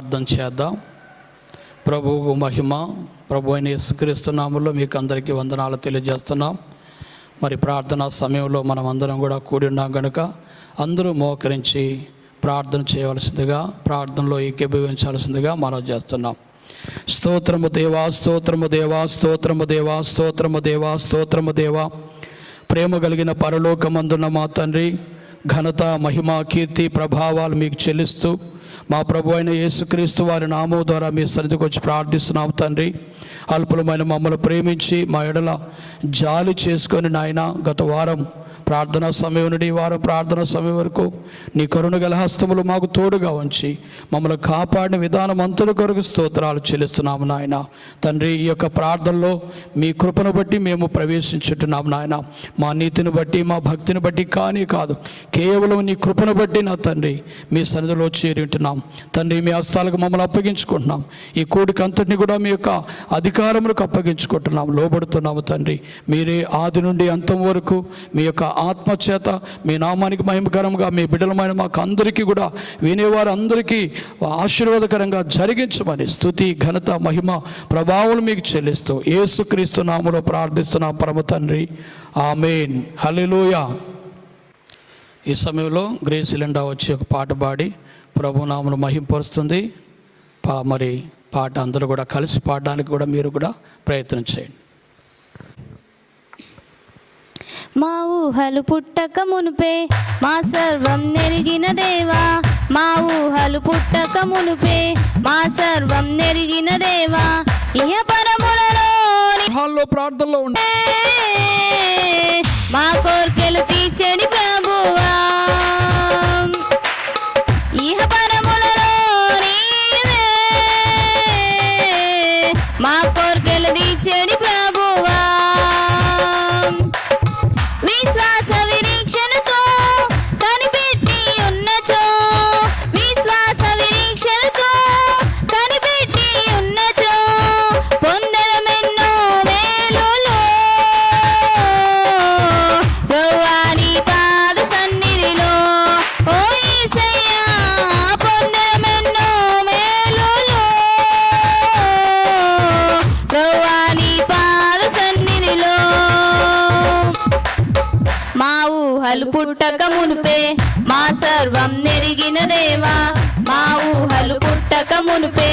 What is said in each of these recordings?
ప్రార్థన చేద్దాం. ప్రభువు మహిమ, ప్రభు అయిన యేసుక్రీస్తు నామములో మీకు అందరికీ వందనాలు తెలియజేస్తున్నాం. మరి ప్రార్థనా సమయంలో మనం అందరం కూడా కూడి ఉన్నాం కనుక అందరూ మోకరించి ప్రార్థన చేయవలసిందిగా, ప్రార్థనలో ఏకీభవించాల్సిందిగా మనం చేస్తున్నాం. స్తోత్రము దేవా, స్తోత్రము దేవా, స్తోత్రము దేవా, స్తోత్రము దేవా, స్తోత్రము దేవా. ప్రేమ కలిగిన పరలోకమందున్న మా తండ్రి, ఘనత, మహిమ, కీర్తి, ప్రభావాలు మీకు చెల్లిస్తూ మా ప్రభు అయిన యేసుక్రీస్తు వారి నామం ద్వారా మీ సన్నిధికి వచ్చి ప్రార్థిస్తున్నాం తండ్రి. అల్పులమైన మమ్మల్ని ప్రేమించి మా ఎడల జాలి చేసుకొని నాయన, గత వారం ప్రార్థనా సమయం నుండి ఈ వారం ప్రార్థనా సమయం వరకు నీ కరుణ గల హస్తములు మాకు తోడుగా ఉంచి మమ్మల్ని కాపాడిన విధానం అంతటి కొరకు స్తోత్రాలు చెల్లిస్తున్నాము నాయన. తండ్రి, ఈ యొక్క ప్రార్థనలో మీ కృపను బట్టి మేము ప్రవేశించుంటున్నాము నాయన. మా నీతిని బట్టి, మా భక్తిని బట్టి కానీ కాదు, కేవలం నీ కృపను బట్టి నా తండ్రి మీ సన్నిధిలో చేరింటున్నాం తండ్రి. మీ హస్తాలకు మమ్మల్ని అప్పగించుకుంటున్నాం. ఈ కోడికి అంతటిని కూడా మీ యొక్క అధికారములకు అప్పగించుకుంటున్నాం, లోబడుతున్నాము తండ్రి. మీరే ఆది నుండి అంతం వరకు మీ యొక్క ఆత్మచేత మీ నామానికి మహిమకరంగా మీ బిడ్డలమైన మాకు అందరికీ కూడా వినేవారు అందరికీ ఆశీర్వాదకరంగా జరిగించమని స్తుతి, ఘనత, మహిమ, ప్రభావం మీకు చెల్లిస్తూ యేసుక్రీస్తు నామములో ప్రార్థిస్తున్నాం పరమ తండ్రి, ఆమేన్. హల్లెలూయా. ఈ సమయంలో గ్రేస్ లిండా వచ్చి ఒక పాట పాడి ప్రభు నామమును మహింపరుస్తుంది. మరి పాట అందరూ కూడా కలిసి పాడడానికి కూడా మీరు కూడా ప్రయత్నం చేయండి. మా ఊహలు పుట్టక మునుపే మా సర్వం నెరిగిన దేవా, మా ఊహలు పుట్టక మునుపే మా సర్వం నెరిగిన దేవా, ఇహ పరములలో ప్రార్థనలో ఉండే మా కోర్కెలు తీర్చడి ప్రభువా, ఇహ పరములలో నీవే మా కోర్కెలు తీర్చడి ప్రభువా. విశ్వాస విరీక్షణతో కనిపెట్టి ఉన్నచో, విశ్వాస విరీక్షణతో కనిపెట్టి ఉన్నచో, పొందడమెన్నో మేలులు ప్రభువా నీ పాద సన్నిధిలో. ఓ యేసయ్యా, పొందడమెన్నో మేలులు ప్రభువా నీ పాద సన్నిధిలో. మా ఊహలు పుట్టక మునుపే మా సర్వం నెరిగిన దేవా, మా ఊహలు పుట్టక మునుపే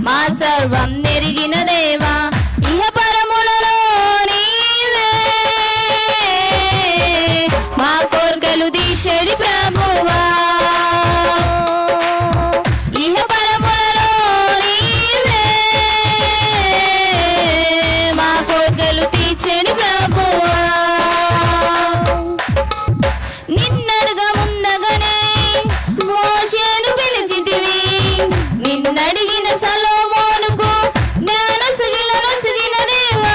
మా సర్వం నెరిగిన దేవా, ఇహ పరములలో నీవే మా కోర్కెలు తీర్చెడి ప్రభువా, ఇహ పరములలో నీవే మా కోర్కెలు తీర్చెడి ప్రభువా. నిన్నడుగా ముందగనే మోషేను పిలిచితివి, నిన్నడిగిన సొలొమోనుకు జ్ఞానసుగిన దేవా,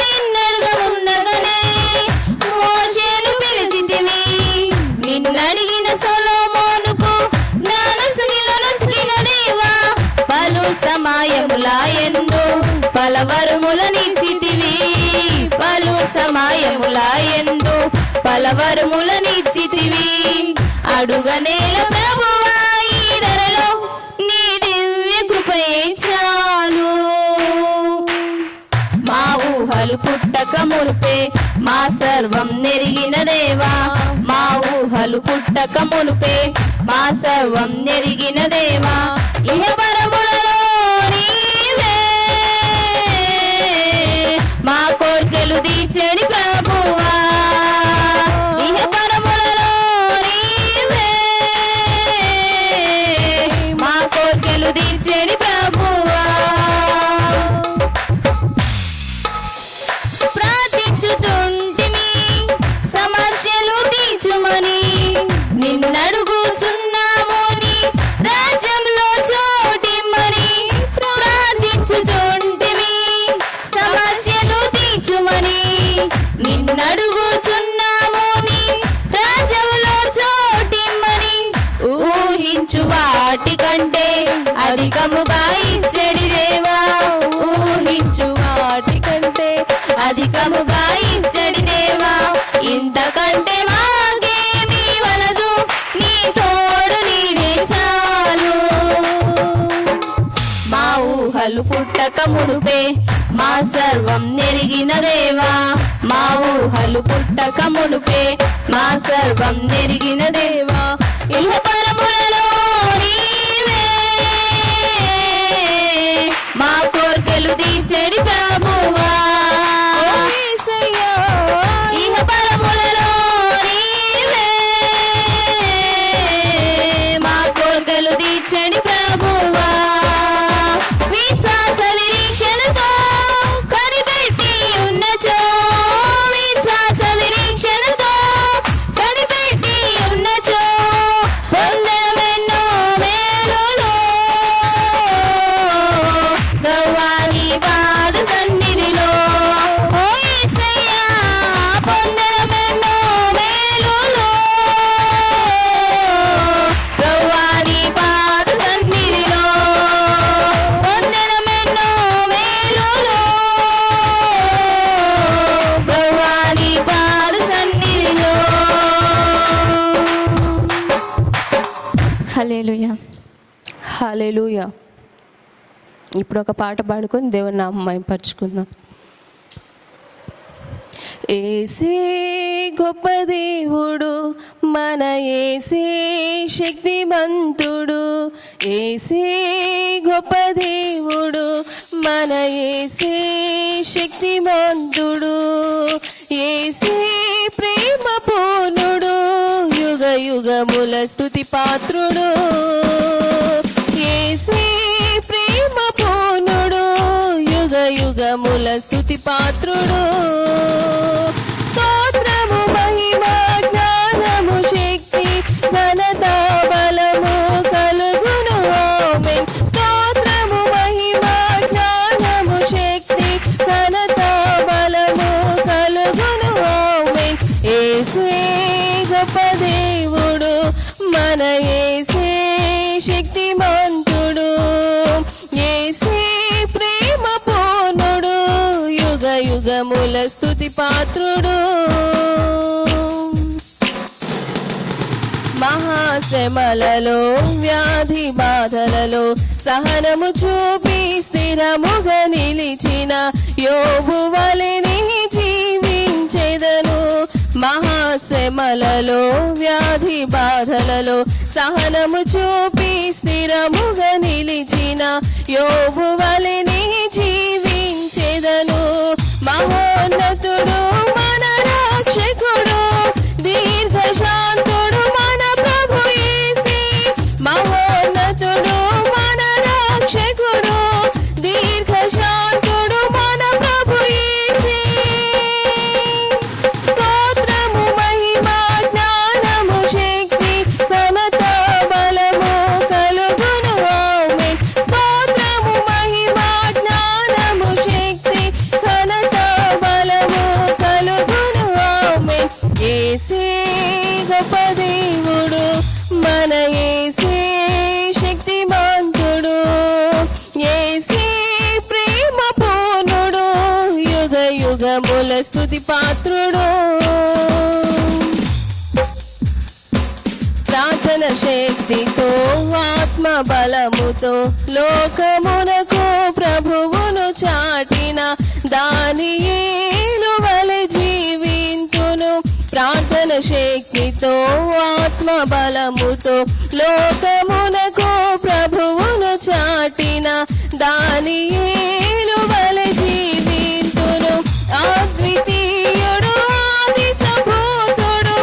నిన్నడుగా ముందగనే మోషేను పిలిచితివి, నిన్నడిగిన సొలొమోనుకు జ్ఞానసుగిన దేవా, పలు సమయములాయందు పలవరములనిచ్చితివి, పలు సమయములాయందు పలవరములనిచ్చితివి, అడుగనేల ప్రభువా ఈ ధరలో నీ దివ్య కృపయే చాలు. మా ఊహలు పుట్టక మునుపే మా సర్వం నెరిగిన దేవా, మా ఊహలు పుట్టక మునుపే మా సర్వం నెరిగిన దేవా, ఇహ పరములలో నీవే మా కోర్కెలు తీర్చెడి ప్రభువా, ఇహ పరములలో నీవే మా కోర్కెలు తీర్చెడి ప్రభువా. ప్రార్థించుచుంటిమి సమస్యలు తీర్చుమని, నిన్నడుగుచున్నాము నీ రాజ్యంలో చోటిమ్మని. ప్రార్థించుచుంటిమి సమస్యలు తీర్చుమని, నిన్నడుగుచున్నాము నీ రాజ్యంలో చోటిమ్మని. ఊహించు వాటి కంటే అధికముగా ఇచ్చడి దేవా, ఊహించు వాటి కంటే అధికముగా ఇచ్చడి దేవా, ఇంతకంటే మాకేమీ వలదు, నీ తోడు నీడే చాలు. పుట్టక మునుపే మా సర్వం నెరిగిన దేవా, మా ఊహలు పుట్టక మునుపే మా సర్వం నెరిగిన దేవా, ఇహ పరములలో నీవే మా కోర్కెలు తీర్చెడి ప్రభువా, ఇహ పరములలో నీవే మా కోర్కెలు తీర్చెడి ప్రభువా, విశ్వాస నిరీక్షణతో కనిపెట్టి ఉన్నచో, విశ్వాస నిరీక్షణతో కనిపెట్టి ఉన్నచో పొందెమెన్నో మేలులు ప్రభువా నీ పాద సన్నిధిలో, ఓ యేసయ్యా పొందెమెన్నో మేలులు ప్రభువా నీ పాద సన్నిధిలో, పొందెమెన్నో మేలులు ప్రభువా నీ పాద సన్నిధిలో. హల్లెలూయా, హల్లెలూయా. ఇప్పుడు ఒక పాట పాడుకొని దేవుని నామం మహిమపరచుకుందాం. యేసే గొప్ప దేవుడు, మన యేసే శక్తిమంతుడు, యేసే గొప్ప దేవుడు, మన యేసే శక్తిమంతుడు, యేసే ప్రేమ పూర్ణుడు, యుగ యుగముల స్తుతి పాత్రుడు, యేసే ప్రేమ పూర్ణుడు, యుగ యుగముల స్తుతి పాత్రుడు, స్తోత్రము మహిమ జ్ఞానము శక్తి ఘనత బలము కలుగును ఆమేన్, స్తోత్రము మహిమ జ్ఞానము శక్తి ఘనత బలము కలుగును ఆమేన్, యేసే గొప్ప దేవుడు, మన యేసే శక్తిమంతుడు, యేసే ప్రేమ పూర్ణుడు, యుగ యుగముల స్తుతి పాత్రుడు, మహాశ్రమలలో వ్యాధి బాధలలో సహనము చూపి స్థిరముగా నిలిచిన యోబు వలెనే జీవించెదను, మహాశ్రమలలో వ్యాధి బాధలలో సహనము చూపి స్థిరముగా నిలిచిన యోబు వలెనే జీవించెదను, మహోన్నతుడు మన రక్షకుడు, దీర్ఘశాంతుడు మన ప్రభు యేసే, మహోన్నతుడు మన రక్షకుడు, దీర్ఘశాంతుడు మన ప్రభు యేసే, స్తోత్రము మహిమ జ్ఞానము శక్తి ఘనత బలము కలుగును ఆమేన్, స్తోత్రము మహిమ జ్ఞానము శక్తి ఘనత బలము కలుగును ఆమేన్, యేసే గొప్ప దేవుడు, మన యేసే శక్తిమంతుడు, యేసే ప్రేమ పూర్ణుడు, యుగ యుగముల స్తుతి పాత్రుడు, ప్రార్థన శక్తితో ఆత్మ బలముతో లోకమునకు ప్రభువును చాటిన దానియేలు వలె జీవింతును, ప్రార్థన శక్తితో ఆత్మ బలముతో లోకమునకు ప్రభువును చాటిన దానియేలు వలె జీవింతును, అద్వితీయుడు ఆది సంభూతుడు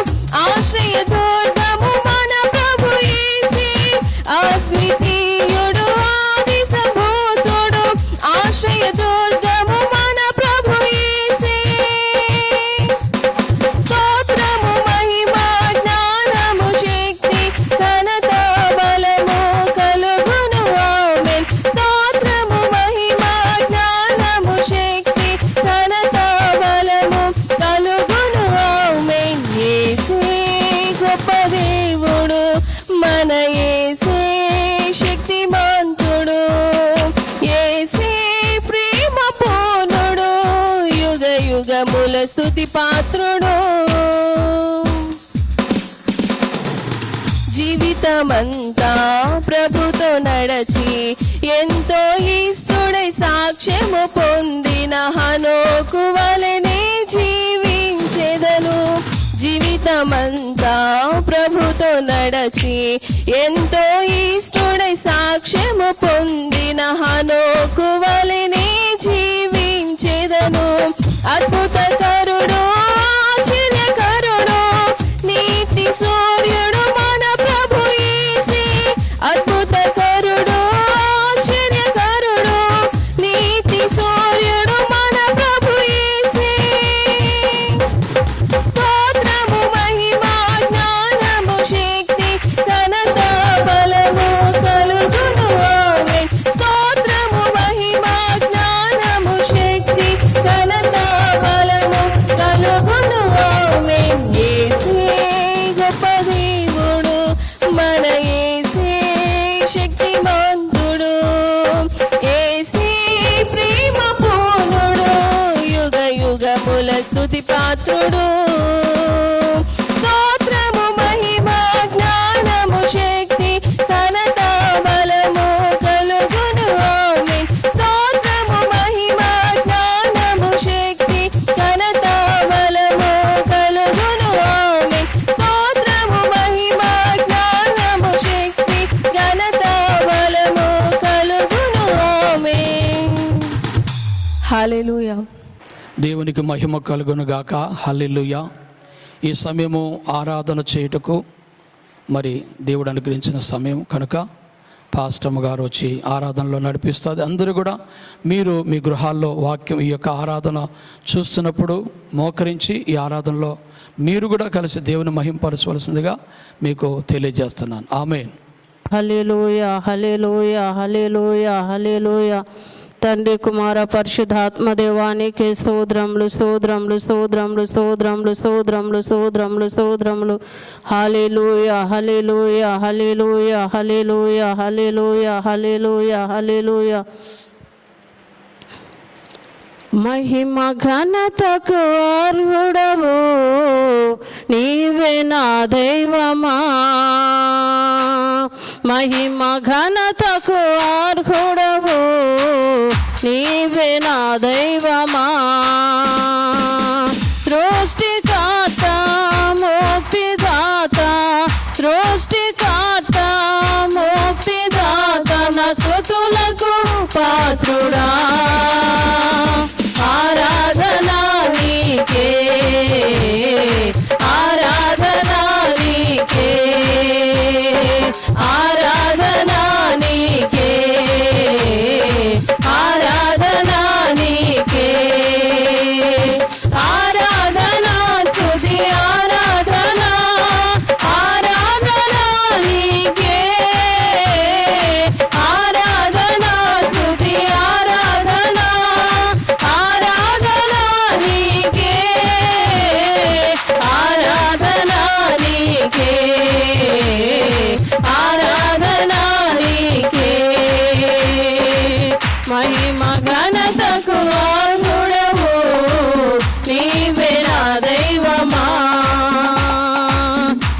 ఆశ్రయ దుర్గము మన ప్రభు యేసే, అద్వితీయుడు ఆది సంభూతుడు ఆశ్రయ దుర్గము మన ప్రభు యేసే, స్తోత్రము మహిమ జ్ఞానము శక్తి ఘనత బలము కలుగును ఆమేన్, స్తోత్రము మహిమ జ్ఞానము శక్తి ఘనత బలము కలుగును ఆమేన్, యేసే గొప్ప దేవుడు, మన యేసే శక్తిమంతుడు, యేసే ప్రేమ పూర్ణుడు, యుగ యుగముల స్తుతి పాత్రుడు, జీవితమంతా ప్రభుతో నడచి ఎంతో ఇష్టడై సాక్ష్యము పొందిన హనోకు వలెనే జీవించెదను. జీవితమంతా ప్రభుతో నడచి ఎంతో ఇష్టడై సాక్ష్యము పొందిన హనోకు వలెనే జీవించెదను. అద్భుతకరుడు ఆశ్చర్యకరుడు నీతి సూర్యుడు మన ప్రభు యేసే. అద్భుతకరుడు ఆశ్చర్యకరుడు నీతి సూర్యుడు మన ప్రభు యేసే. స్తోత్రము మహిమా జ్ఞానము శక్తి ఘనత బలము కలుగును ఆమేన్. స్తోత్రము మహిమా జ్ఞానము శక్తి ఘనత బలము కలుగును ఆమేన్. యేసే గొప్ప దేవుడు మన యేసే శక్తిమంతుడు. యేసే ప్రేమ పూర్ణుడు యుగ యుగముల స్తుతి పాత్రుడు. స్తోత్రము మహిమా జ్ఞానము శక్తి ఘనత బలము కలుగును ఆమేన్. స్తోత్రము మహిమా జ్ఞానము శక్తి ఘనత బలము కలుగును ఆమేన్. స్తోత్రము మహిమా జ్ఞానము శక్తి ఘనత బలము కలుగును ఆమేన్. హల్లెలూయా. దేవునికి మహిమ కలుగును గాక. హల్లెలూయా. ఈ సమయము ఆరాధన చేయుటకు మరి దేవుడు అనుగ్రహించిన సమయం కనుక పాస్టమ్ గారు వచ్చి ఆరాధనలో నడిపిస్తుంది. అందరూ కూడా మీరు మీ గృహాల్లో వాక్యం ఈ యొక్క ఆరాధన చూస్తున్నప్పుడు మోకరించి ఈ ఆరాధనలో మీరు కూడా కలిసి దేవుని మహింపరచవలసిందిగా మీకు తెలియజేస్తున్నాను. ఆమేన్. హల్లెలూయా, హల్లెలూయా, హల్లెలూయా, హల్లెలూయా. తండ్రి కుమార పరిశుద్ధాత్మ దేవానికి స్తోత్రములు, స్తోత్రములు, స్తోత్రములు, స్తోత్రములు, స్తోత్రములు, స్తోత్రములు, స్తోత్రములు. హల్లెలూయా, hallelujah, hallelujah, hallelujah, hallelujah, hallelujah, హల్లెలూయా. మహిమ ఘనతకు అర్హుడవు నీవే నా దైవమా. మహిమ ఘనతకు అర్హుడవు నీవే నా దైవమా. సృష్టికర్త ముక్తిదాత, సృష్టికర్త ముక్తిదాత నా స్తుతులకు పాత్రుడా. ఆరాధనా నీకే, ఆరాధనా నీకే, ఆరాధనా నీకే, ఆరాధనా నీకే, ఆరాధనా స్తుతి ఆరాధనా, ఆరాధనా నీకే, ఆరాధనా స్తుతి ఆరాధనా, ఆరాధనా నీకే, ఆరాధనా నీకే, ఆరాధనా నీకే. మహిమ ఘనతకు అర్హుడవు నీవే నా దైవమా.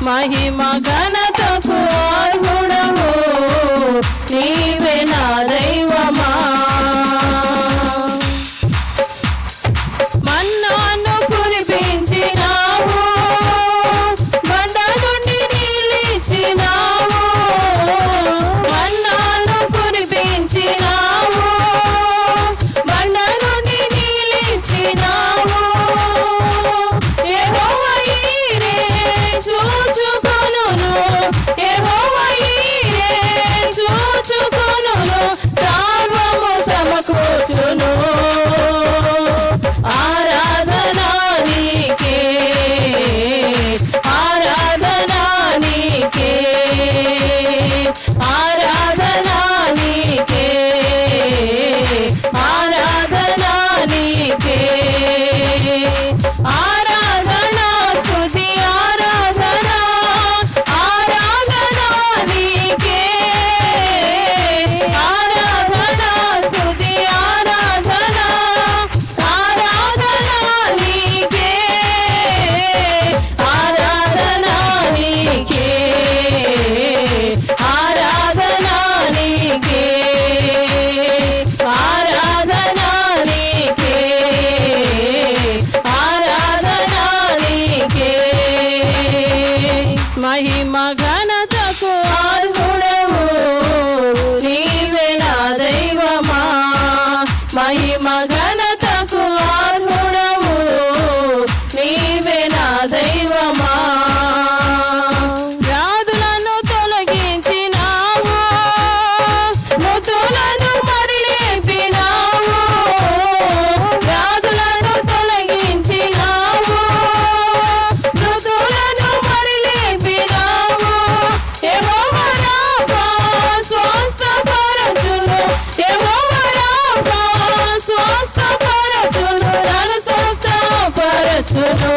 మహిమ ఘనతకు అర్హుడవు నీవే నా దైవమా. మన్నాను కురిపించినావు, బండ నుండి నీళ్ళిచ్చినావు. మన్నాను కురిపించినావు, బండ నుండి నీళ్ళిచ్చినావు. యెహోవా ఈరే చూచుకొనును, యెహోవా ఈరే చూచుకొనును. మహిమ ఘనతకు అర్హుడవు నీవే నా దైవమా మహిమ ఘనతకు అర్హుడవు నీవే నా దైవమా వ్యాధులను తొలగించినావు మృతులను మరిలేపినావు వ్యాధులను తొలగించినావు మృతులను మరిలేపినావు యెహోవా రాఫా స్వస్థపరచును యెహోవా రాఫా స్వస్థపరచును నన్ను స్వస్థపరచును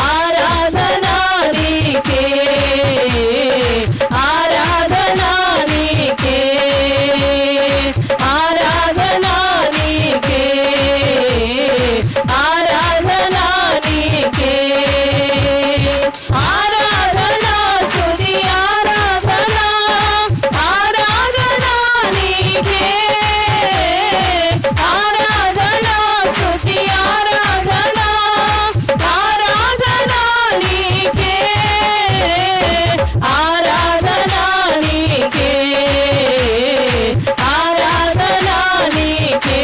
ఆరాధనా నీకే ఆరాధనా నీకే ఆరాధనా నీకే ఆరాధనా నీకే ఆరాధనా స్తుతి ఆరాధనా ఆరాధనా నీకే ఆరాధనా స్తుతి ఆరాధనా ఆరాధనా నీకే ఆరాధనా నీకే ఆరాధనా నీకే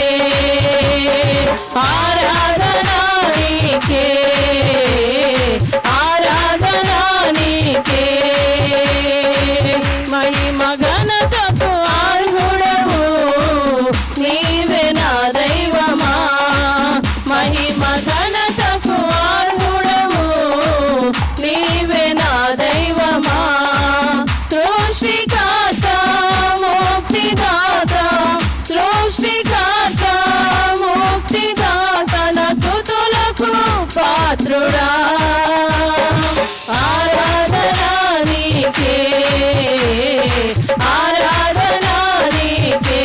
ఆరాధనా నీకే ఆరాధనా నీకే మహిమ ఘనతకు అర్హుడవు నీవే నా దైవమా మహిమ ఘనతకు అర్హుడవు నీవే నా దైవమా సృష్టికర్త ముక్తిదాత సృష్టికర్త ముక్తిదాత నా స్తుతులకు పాత్రుడా ఆరాధనా నీకే ఆరాధనా నీకే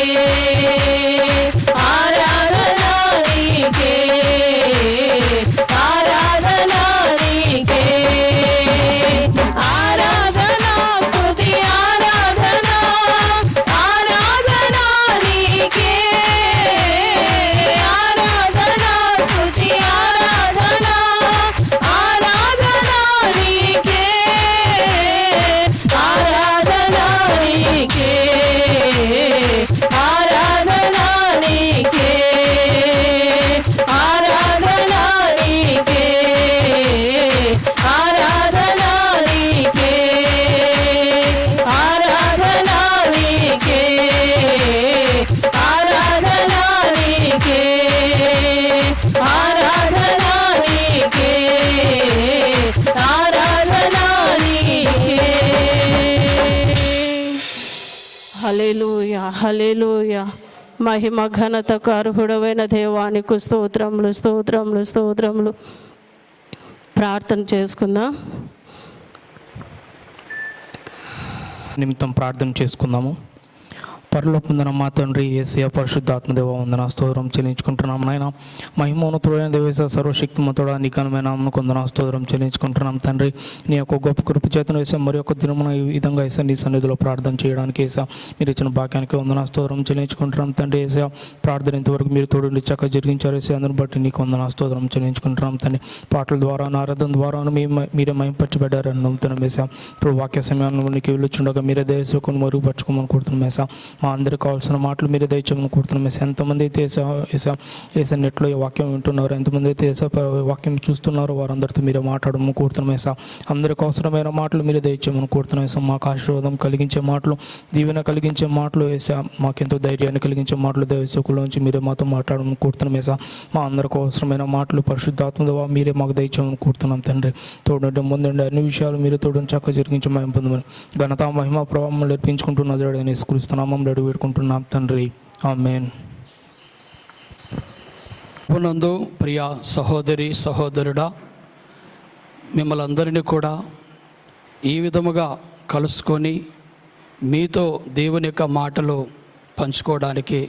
ఆరాధనా నీకే ఆరాధనా నీకే ఆరాధనా స్తుతి ఆరాధనా ఆరాధనా నీకే ఆరాధనా స్తుతి ఆరాధనా ఆరాధనా నీకే ఆరాధనా నీకే ఆరాధనా నీకే ఆరాధనా నీకే ఆరాధనా నీకే ఆరాధనా నీకే ఆరాధనా నీకే ఆరాధనా నీకే ఆరాధనా నీకే హల్లెలూయా హల్లెలూయా మహిమ ఘనతకు అర్హుడవైన దేవానికి స్తోత్రములు స్తోత్రములు స్తోత్రములు ప్రార్థన చేసుకుందాం నిమిత్తం ప్రార్థన చేసుకుందాము. పరలోకముందున మా తండ్రి యేసయ్య పరిశుద్ధాత్మదేవ వందన స్తోత్రం చెల్లించుకుంటున్నాం నాయన. మహిమోన్నతుడైన దేవేశ సర్వశక్తిమంతుడా నీ ఘనమైన నామమునకు వందన స్తోత్రం చెల్లించుకుంటున్నాం తండ్రి. నీ యొక్క గొప్ప కృప చేతను వేసా మరి యొక్క దినమున ఈ విధంగా వేసా నీ సన్నిధిలో ప్రార్థన చేయడానికి వేసా మీరు ఇచ్చిన భాగ్యానికి వందన స్తోత్రం చెల్లించుకుంటున్నాం తండ్రి. వేసా ప్రార్థన ఇంతవరకు మీరు తోడుండి చక్కగా జరిగించారు వేసా అందుని బట్టి నీకు వందన స్తోత్రం చెల్లించుకుంటున్నాం తండ్రి. పాటల ద్వారా ఆరాధన ద్వారా మీరే మహింపరచబడ్డారని నమ్ముతున్నాం వేసా. ఇప్పుడు వాక్య సమయాన్ని నీకు వెళ్ళొచ్చుండగా మీరే దయచేసుకొని మరుగుపరచుకోమని కోరుతున్నాం వేసా. మా అందరికి కావాల్సిన మాటలు మీరే దయచేయమని కోరుతున్నాం వేసా. ఎంతమంది అయితే వేసా నెట్లో ఈ వాక్యం వింటున్నారు, ఎంతమంది అయితే వాక్యం చూస్తున్నారో వారందరితో మీరే మాట్లాడమని కోరుతున్నాం వేసా. అందరికి అవసరమైన మాటలు మీరే దయచేయమని కోరుతున్నాం వేసా. మాకు ఆశీర్వాదం కలిగించే మాటలు, దీవెన కలిగించే మాటలు వేసా. మాకెంతో ధైర్యాన్ని కలిగించే మాటలు దయచేకులోంచి మీరే మాతో మాట్లాడమని కోరుతున్నాం వేసా. మా అందరికి అవసరమైన మాటలు పరిశుద్ధాత్మదేవా మీరే మాకు దయచేయమని కోరుతున్నాం తండ్రి. తోడండి ముందండి అన్ని విషయాలు మీరే తోడని చక్కగా జరిగించి మేము పొందమని ఘనత మహిమ ప్రభావం నేర్పించుకుంటున్న జడని స్కరిస్తున్నామని రెడీ పెట్టుకుంటున్నాం తండ్రి. ఆమేన్. నందు ప్రియ సహోదరి సహోదరుడా, మిమ్మల్ని అందరినీ కూడా ఈ విధముగా కలుసుకొని మీతో దేవుని యొక్క మాటలు పంచుకోవడానికి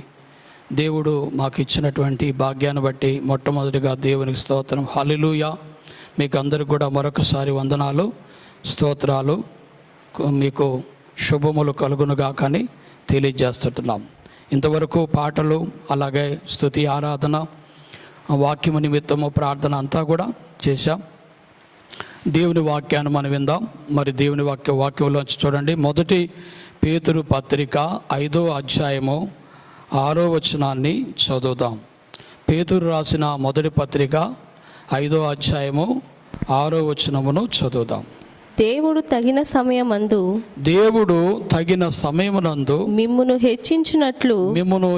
దేవుడు మాకు ఇచ్చినటువంటి భాగ్యాన్ని బట్టి మొట్టమొదటిగా దేవునికి స్తోత్రం. హల్లెలూయా. మీకు అందరికి కూడా మరొకసారి వందనాలు, స్తోత్రాలు, మీకు శుభములు కలుగునుగా కానీ తెలియజేస్తున్నాం. ఇంతవరకు పాటలు, అలాగే స్తుతి ఆరాధన, వాక్యము నిమిత్తము ప్రార్థన అంతా కూడా చేశాం. దేవుని వాక్యాన్ని మనం విందాం. మరి దేవుని వాక్యంలోంచి చూడండి, మొదటి పేతురు పత్రిక 5వ అధ్యాయము 6వ వచనాన్ని చదువుదాం. పేతురు రాసిన మొదటి పత్రిక 5వ అధ్యాయము 6వ వచనమును చదువుదాం. దేవుడు తగిన సమయమునందు మిమ్మును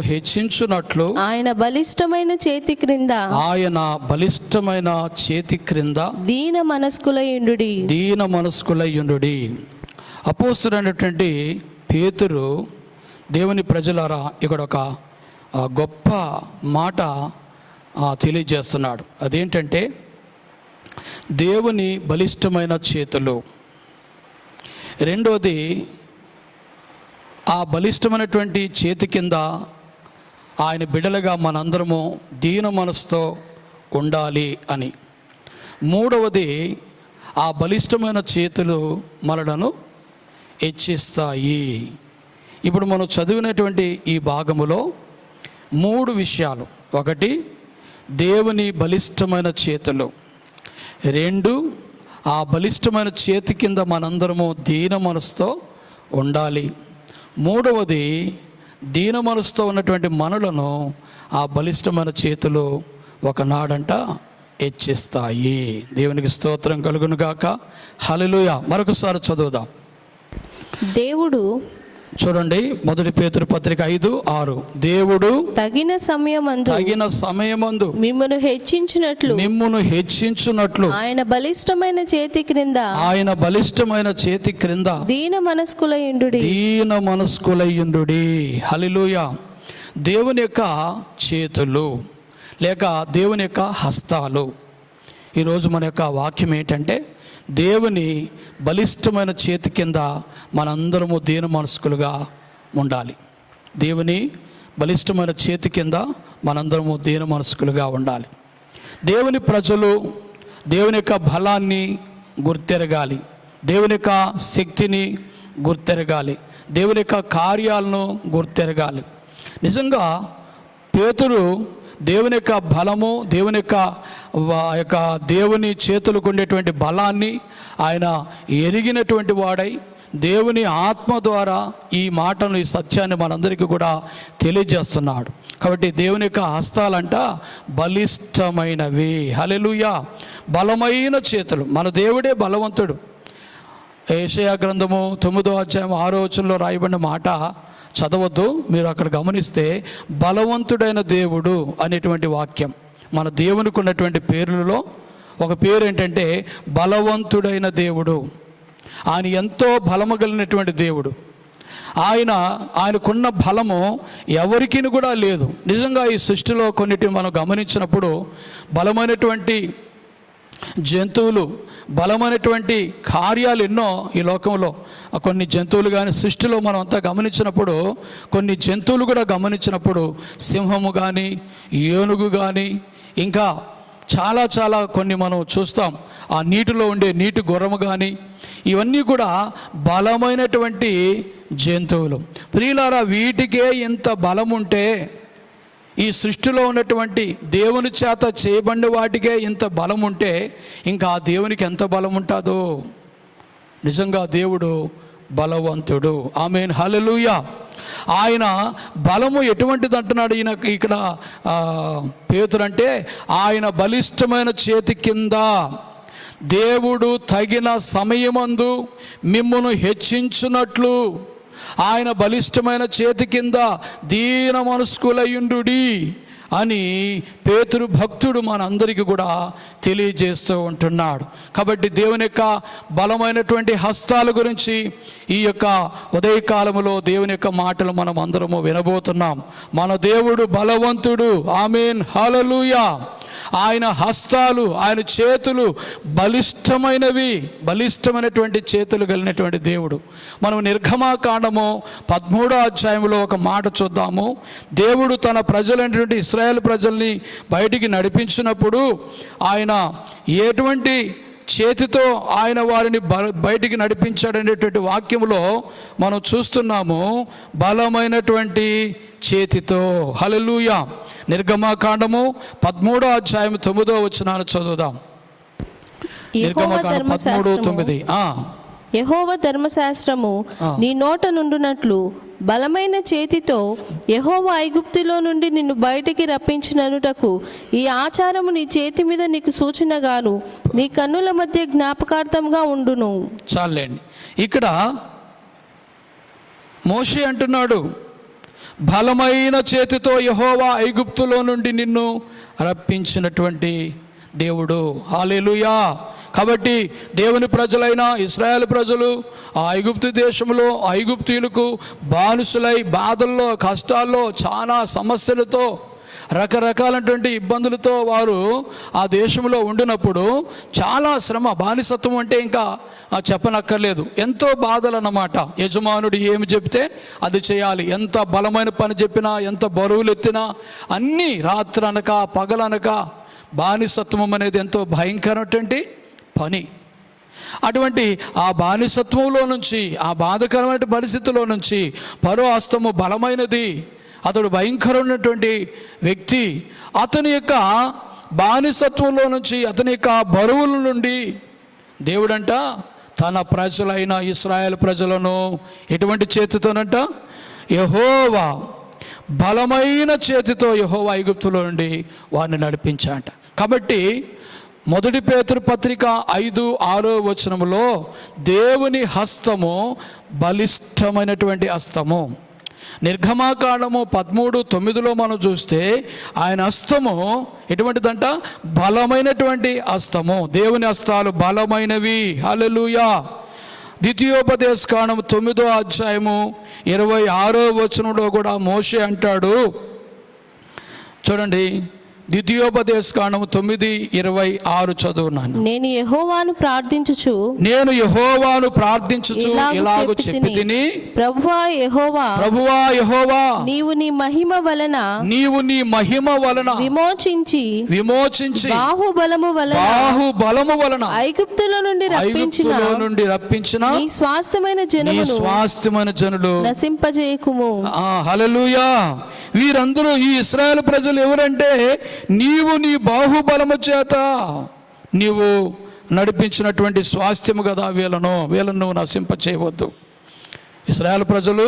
హెచ్చించునట్లు ఆయన బలిష్టమైన చేతి క్రింద దీన మనస్కులయుండుడి. అపోస్తలుడైనటువంటి పేతురు దేవుని ప్రజలారా ఇక్కడ ఒక గొప్ప మాట తెలియజేస్తున్నాడు. అదేంటంటే దేవుని బలిష్టమైన చేతులు. రెండోది, ఆ బలిష్టమైనటువంటి చేతి కింద ఆయన బిడ్డలుగా మనందరము దీన మనసుతో ఉండాలి అని. మూడవది, ఆ బలిష్టమైన చేతులు మనలను హెచ్చిస్తాయి. ఇప్పుడు మనం చదివినటువంటి ఈ భాగములో 3 విషయాలు. 1, దేవుని బలిష్టమైన చేతులు. 2, ఆ బలిష్టమైన చేతి కింద మనందరము దీన మనసుతో ఉండాలి. 3వది, దీన మనసుతో ఉన్నటువంటి మనలను ఆ బలిష్టమైన చేతులు ఒకనాడంట హెచ్చిస్తాయి. దేవునికి స్తోత్రం కలుగును గాక. హల్లెలూయా. మరొకసారి చదువుదాం. దేవుడు, చూడండి, మొదటి పేతురు పత్రిక 5:6, దేవుడు తగిన సమయమందు మిమ్మును హెచ్చించునట్లు ఆయన బలిష్టమైన చేతి క్రింద దీన మనస్కులయుండుడి. హల్లెలూయా. దేవుని యొక్క చేతులు లేక దేవుని యొక్క హస్తాలు. ఈరోజు మన యొక్క వాక్యం ఏంటంటే, దేవుని బలిష్టమైన చేతి కింద మనందరము దీన మనస్కులుగా ఉండాలి. దేవుని బలిష్టమైన చేతి కింద మనందరము దీన మనస్కులుగా ఉండాలి. దేవుని ప్రజలు దేవుని యొక్క బలాన్ని గుర్తెరగాలి, దేవుని యొక్క శక్తిని గుర్తెరగాలి, దేవుని యొక్క కార్యాలను గుర్తెరగాలి. నిజంగా పేతురు దేవుని యొక్క బలము, దేవుని యొక్క దేవుని చేతులకు ఉండేటువంటి బలాన్ని ఆయన ఎరిగినటువంటి వాడై దేవుని ఆత్మ ద్వారా ఈ మాటను, ఈ సత్యాన్ని మనందరికీ కూడా తెలియజేస్తున్నాడు. కాబట్టి దేవుని యొక్క హస్తాలంట బలిష్టమైనవి. హల్లెలూయా. బలమైన చేతులు. మన దేవుడే బలవంతుడు. యెషయా గ్రంథము 9వ అధ్యాయం 6వ వచనంలో రాయబడిన మాట చదవద్దు, మీరు అక్కడ గమనిస్తే బలవంతుడైన దేవుడు అనేటువంటి వాక్యం. మన దేవునికి ఉన్నటువంటి పేర్లలో ఒక పేరు ఏంటంటే బలవంతుడైన దేవుడు. ఆయన ఎంతో బలము కలిగినటువంటి దేవుడు. ఆయనకున్న బలము ఎవరికి కూడా లేదు. నిజంగా ఈ సృష్టిలో కొన్నిటిని మనం గమనించినప్పుడు బలమైనటువంటి జంతువులు, బలమైనటువంటి కార్యాలు ఎన్నో ఈ లోకంలో. కొన్ని జంతువులు కానీ సృష్టిలో మనం అంతా గమనించినప్పుడు, కొన్ని జంతువులు కూడా గమనించినప్పుడు, సింహము కానీ, ఏనుగు కానీ, ఇంకా చాలా కొన్ని మనం చూస్తాం. ఆ నీటిలో ఉండే నీటి గుర్రము కానీ, ఇవన్నీ కూడా బలమైనటువంటి జంతువులు. ప్రియులారా, వీటికే ఇంత బలం ఉంటే ఈ సృష్టిలో ఉన్నటువంటి దేవుని చేత చేయబడిన వాటికే ఇంత బలం ఉంటే ఇంకా ఆ దేవునికి ఎంత బలం ఉంటుందో. నిజంగా దేవుడు బలవంతుడు. ఆమేన్. హల్లెలూయా. ఆయన బలము ఎటువంటిది అంటున్నాడు ఈయన ఇక్కడ పేతురు అంటే, ఆయన బలిష్టమైన చేతి కింద దేవుడు తగిన సమయమందు మిమ్మును హెచ్చించునట్లు ఆయన బలిష్టమైన చేతి కింద దీన మనస్కులయుండుడి అని పేతురు భక్తుడు మనందరికీ కూడా తెలియజేస్తూ ఉంటున్నాడు. కాబట్టి దేవుని యొక్క బలమైనటువంటి హస్తాల గురించి ఈ యొక్క ఉదయకాలములో దేవుని యొక్క మాటలు మనం అందరము వినబోతున్నాం. మన దేవుడు బలవంతుడు. ఆమేన్. హల్లెలూయా. ఆయన హస్తాలు, ఆయన చేతులు బలిష్టమైనవి, బలిష్టమైనటువంటి చేతులు కలిగినటువంటి దేవుడు. మనం నిర్గమాకాండము 13వ అధ్యాయంలో ఒక మాట చూద్దాము. దేవుడు తన ప్రజలైనటువంటి ఇశ్రాయేల్ ప్రజల్ని బయటికి నడిపించినప్పుడు ఆయన ఎటువంటి చేతితో ఆయన వారిని బయటికి నడిపించాడనేటువంటి వాక్యములో మనం చూస్తున్నాము, బలమైనటువంటి చేతితో. హల్లెలూయా. నిర్గమాకాండము 13వ అధ్యాయం 9వ వచనాన్ని చదువుదాం. యెహోవా నిర్గమకాండం 13:9. యెహోవా ధర్మశాస్త్రము నీ నోట నుండునట్లు బలమైన చేతితో యెహోవా ఐగుప్తులో నుండి నిన్ను బయటికి రప్పించిననుటకు ఈ ఆచారము నీ చేతి మీద నీకు సూచనగాను నీ కన్నుల మధ్య జ్ఞాపకార్థంగా ఉండును. చాలండి. ఇక్కడ మోషే అంటున్నాడు, బలమైన చేతితో యెహోవా ఐగుప్తులో నుండి నిన్ను రప్పించినటువంటి దేవుడు. హల్లెలూయా. కాబట్టి దేవుని ప్రజలైన ఇశ్రాయేలు ప్రజలు ఆ ఐగుప్తు దేశంలో ఐగుప్తీయులకు బానిసులై బాధల్లో కష్టాల్లో చాలా సమస్యలతో రకరకాలైనటువంటి ఇబ్బందులతో వారు ఆ దేశంలో ఉండినప్పుడు చాలా శ్రమ, బానిసత్వం అంటే ఇంకా చెప్పనక్కర్లేదు, ఎంతో బాధలు అన్నమాట. యజమానుడు ఏమి చెప్తే అది చేయాలి, ఎంత బలమైన పని చెప్పినా ఎంత బరువులు ఎత్తినా అన్నీ రాత్రనక పగలనక బానిసత్వం అనేది ఎంతో భయంకరమైనటువంటి పని. అటువంటి ఆ బానిసత్వంలో నుంచి, ఆ బాధకరమైన పరిస్థితిలో నుంచి ఫరో హస్తము బలమైనది, అతడు భయంకరమైనటువంటి వ్యక్తి. అతని యొక్క బానిసత్వంలో నుంచి, అతని యొక్క బరువుల నుండి దేవుడంట తన ప్రజలైన ఇశ్రాయేలు ప్రజలను ఎటువంటి చేతితోనంట, యెహోవా బలమైన చేతితో యెహోవా ఐగుప్తులో నుండి వారిని నడిపించాట. కాబట్టి 1 పేతురు పత్రిక 5:6 దేవుని హస్తము బలిష్టమైనటువంటి హస్తము. నిర్గమాకాండము 13:9 మనం చూస్తే ఆయన హస్తము ఎటువంటిదంట, బలమైనటువంటి హస్తము. దేవుని హస్తాలు బలమైనవి. హల్లెలూయా. ద్వితీయోపదేశకాండము 9:26 కూడా మోషే అంటాడు, చూడండి, ద్వితీయోపదేశకాండము 9:26 చదువున్నాను. నేను యెహోవాను ప్రార్థించుచు ఇలాగు చెప్పి తిని, ప్రభువా యెహోవా నీవు నీ మహిమ వలన విమోచించి బాహుబలము వలన ఐగుప్తులో నుండి రప్పించిన నీ స్వాస్థ్యమైన జనులు నశింపజేయకుము. హల్లెలూయా. వీరందరూ ఈ ఇశ్రాయేలు ప్రజలు ఎవరంటే, నీవు నీ బాహుబలము చేత నీవు నడిపించినటువంటి స్వాస్థ్యము కదా వీళ్ళను నువ్వు నశింప చేయవద్దు. ఇశ్రాయేలు ప్రజలు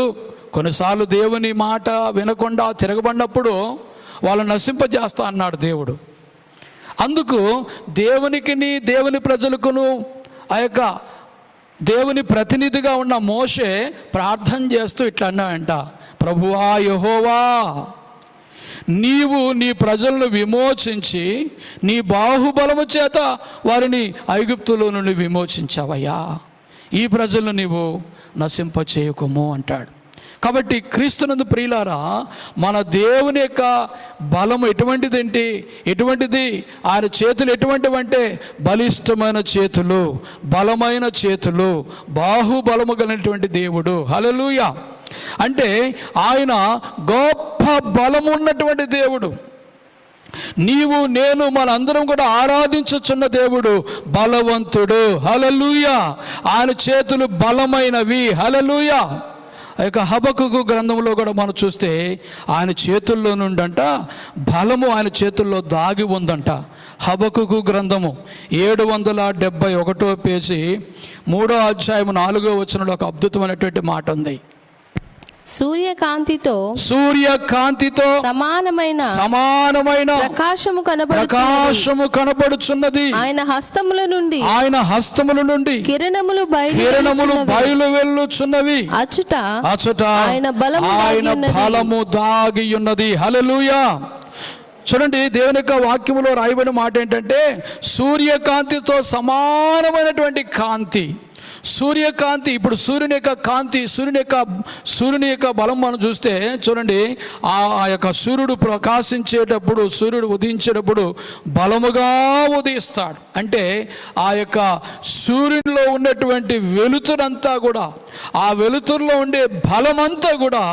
కొన్నిసార్లు దేవుని మాట వినకుండా తిరగబడినప్పుడు వాళ్ళని నశింపజేస్తా అన్నాడు దేవుడు. అందుకు దేవుని ప్రజలకును ఆ యొక్క దేవుని ప్రతినిధిగా ఉన్న మోషే ప్రార్థన చేస్తూ ఇట్లా అన్నాడంట, ప్రభువా యెహోవా నీవు నీ ప్రజలను విమోచించి నీ బాహుబలము చేత వారిని ఐగుప్తులో నుండి విమోచించావయ్యా, ఈ ప్రజలను నీవు నశింపచేయకుము అంటాడు. కాబట్టి క్రీస్తునందు ప్రియులారా, మన దేవుని యొక్క బలము ఎటువంటిది, ఆయన చేతులు ఎటువంటివంటే బలిష్టమైన చేతులు, బలమైన చేతులు, బాహుబలము కలిగినటువంటి దేవుడు. హల్లెలూయా. అంటే ఆయన గొప్ప బలము ఉన్నటువంటి దేవుడు. నీవు నేను మనందరం కూడా ఆరాధించుచున్న దేవుడు బలవంతుడు. హల్లెలూయా. ఆయన చేతులు బలమైనవి. హల్లెలూయా. ఆ యొక్క హబక్కుకు గ్రంథంలో కూడా మనం చూస్తే ఆయన చేతుల్లో నుండంట బలము ఆయన చేతుల్లో దాగి ఉందంట. హబక్కుకు గ్రంథము 771 పేజీ 3వ అధ్యాయం 4వ వచనంలో ఒక అద్భుతమైనటువంటి మాట ఉంది. సూర్యకాంతితో సమానమైన ప్రకాశము కనబడుచున్నది. ఆయన హస్తముల నుండి కిరణములు బయలు వెళ్ళుచున్నవి. అచ్యుత ఆయన బలము దాగి ఉన్నది. హల్లెలూయా. చూడండి, దేవుని యొక్క వాక్యములో రాయబడిన మాట ఏంటంటే, సూర్యకాంతితో సమానమైనటువంటి కాంతి. సూర్యకాంతి, ఇప్పుడు సూర్యుని యొక్క బలం మనం చూస్తే చూడండి, ఆ యొక్క సూర్యుడు ప్రకాశించేటప్పుడు, సూర్యుడు ఉదయించేటప్పుడు బలముగా ఉదయిస్తాడు. అంటే ఆ యొక్క సూర్యునిలో ఉన్నటువంటి వెలుతురంతా కూడా, ఆ వెలుతురులో ఉండే బలమంతా కూడా